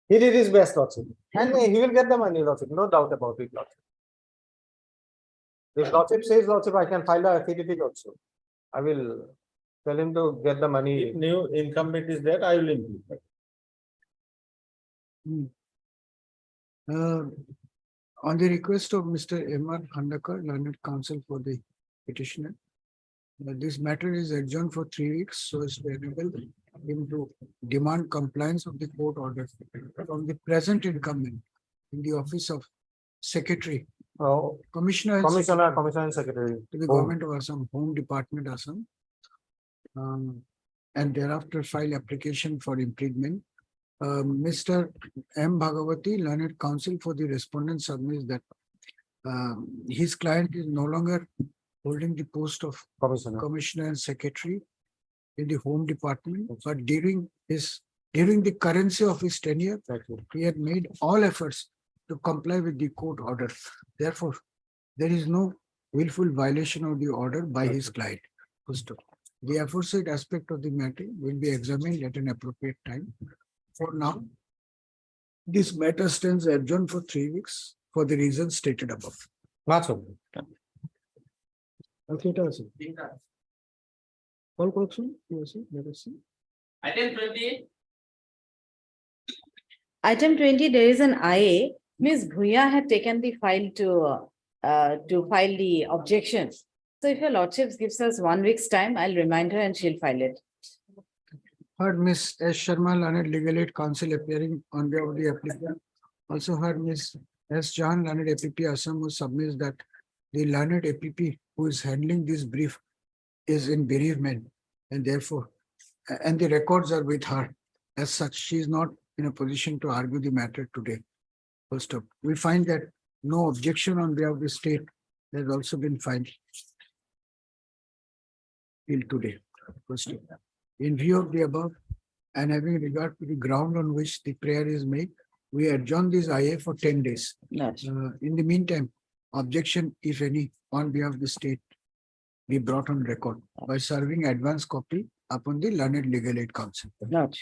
He did his best, Lordship, and he will get the money, Lordship, no doubt about it, Lordship. If Lordship says, Lordship, I can file a affidavit also. I will tell him to get the money. If new incumbent is there, I will implement. On the request of Mr. M.R. Khandakar, learned counsel for the petitioner, this matter is adjourned for 3 weeks so as to enable him to demand compliance of the court order from the present incumbent in the office of Secretary, Oh, Commissioner and Commissioner and Secretary. Secretary to the Home. Government of Assam, Home Department Assam. And thereafter file application for imprisonment. Mr. M. Bhagavati, learned counsel for the respondent, submits that his client is no longer holding the post of Commissioner and Secretary in the Home Department, but during the currency of his tenure, he had made all efforts to comply with the court order. Therefore, there is no willful violation of the order by his client. First of all, the aforesaid aspect of the matter will be examined at an appropriate time. For now, this matter stands adjourned for 3 weeks for the reasons stated above. Okay, that's it. All correction? Yes, let us see. Item 20. Item 20, there is an IA. Ms. Bhuya had taken the file to file the objections. So if your lordship gives us 1 week's time, I'll remind her and she'll file it. Heard Ms. S. Sharma, learned legal aid counsel appearing on behalf of the applicant. Also heard Ms. S. Jahan, learned APP Assam, who submits that the learned APP who is handling this brief is in bereavement and therefore, and the records are with her. As such, she is not in a position to argue the matter today. First up, we find that no objection on behalf of the state has also been filed till today. First up, in view of the above and having regard to the ground on which the prayer is made, we adjourn this IA for 10 days. Yes. In the meantime, objection, if any, on behalf of the state be brought on record by serving advance copy upon the learned legal aid counsel. Not.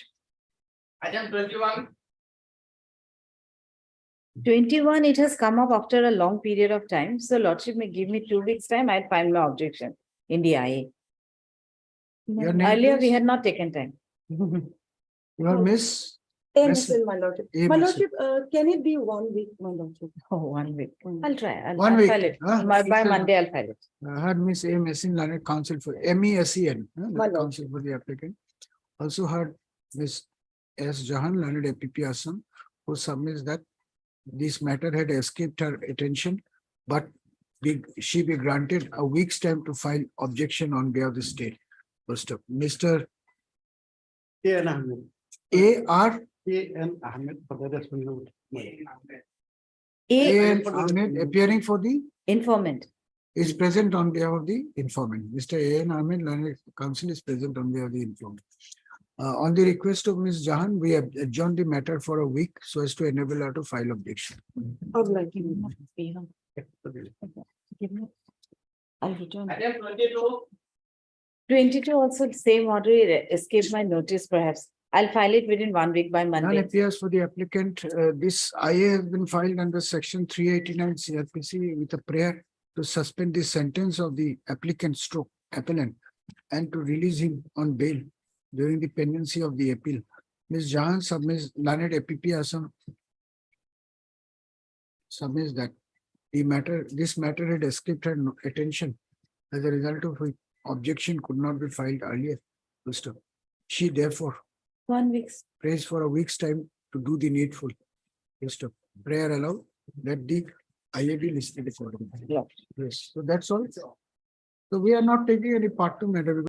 Item 21. 21, it has come up after a long period of time. So lordship may give me 2 weeks' time. I'll file my objection in the IA. Your name, Earlier, we please? had not taken time. Your Miss? MSN, my lordship. MSN. My lordship, can it be 1 week, my lordship? Oh, 1 week. I'll try. I'll 1 I'll week, file it. huh? By Monday, I'll file it. Heard Miss A. Messin, learned counsel for MESEN, My lord. counsel for the applicant. Also heard Miss S. Jahan, learned APP Assam, who submits that this matter had escaped her attention, but she be granted a week's time to file objection on behalf of the state. First up, Mr. A.N. Ahmed. A.R. A.N. Ahmed for the responsibility. A.N. Ahmed appearing for the Informant. is present on behalf of the informant. Mr. A.N. Ahmed, learned counsel, is present on behalf of the informant. On the request of Ms. Jahan, we have adjourned the matter for a week so as to enable her to file objection. I'd like Give me. Give me. I'll return. Item 22. 22 also same order escaped my notice perhaps. I'll file it within 1 week by None Monday. appears for the applicant. This IA has been filed under section 389 CRPC with a prayer to suspend the sentence of the applicant stroke appellant and to release him on bail during the pendency of the appeal. Ms. Jahan submits, learned APP Assam submits that this matter had escaped her attention as a result of which objection could not be filed earlier. She therefore 1 week. prays for a week's time to do the needful. Prayer allowed, let the IA be listed accordingly. Yeah. Yes, so that's all. So we are not taking any part 2 matter.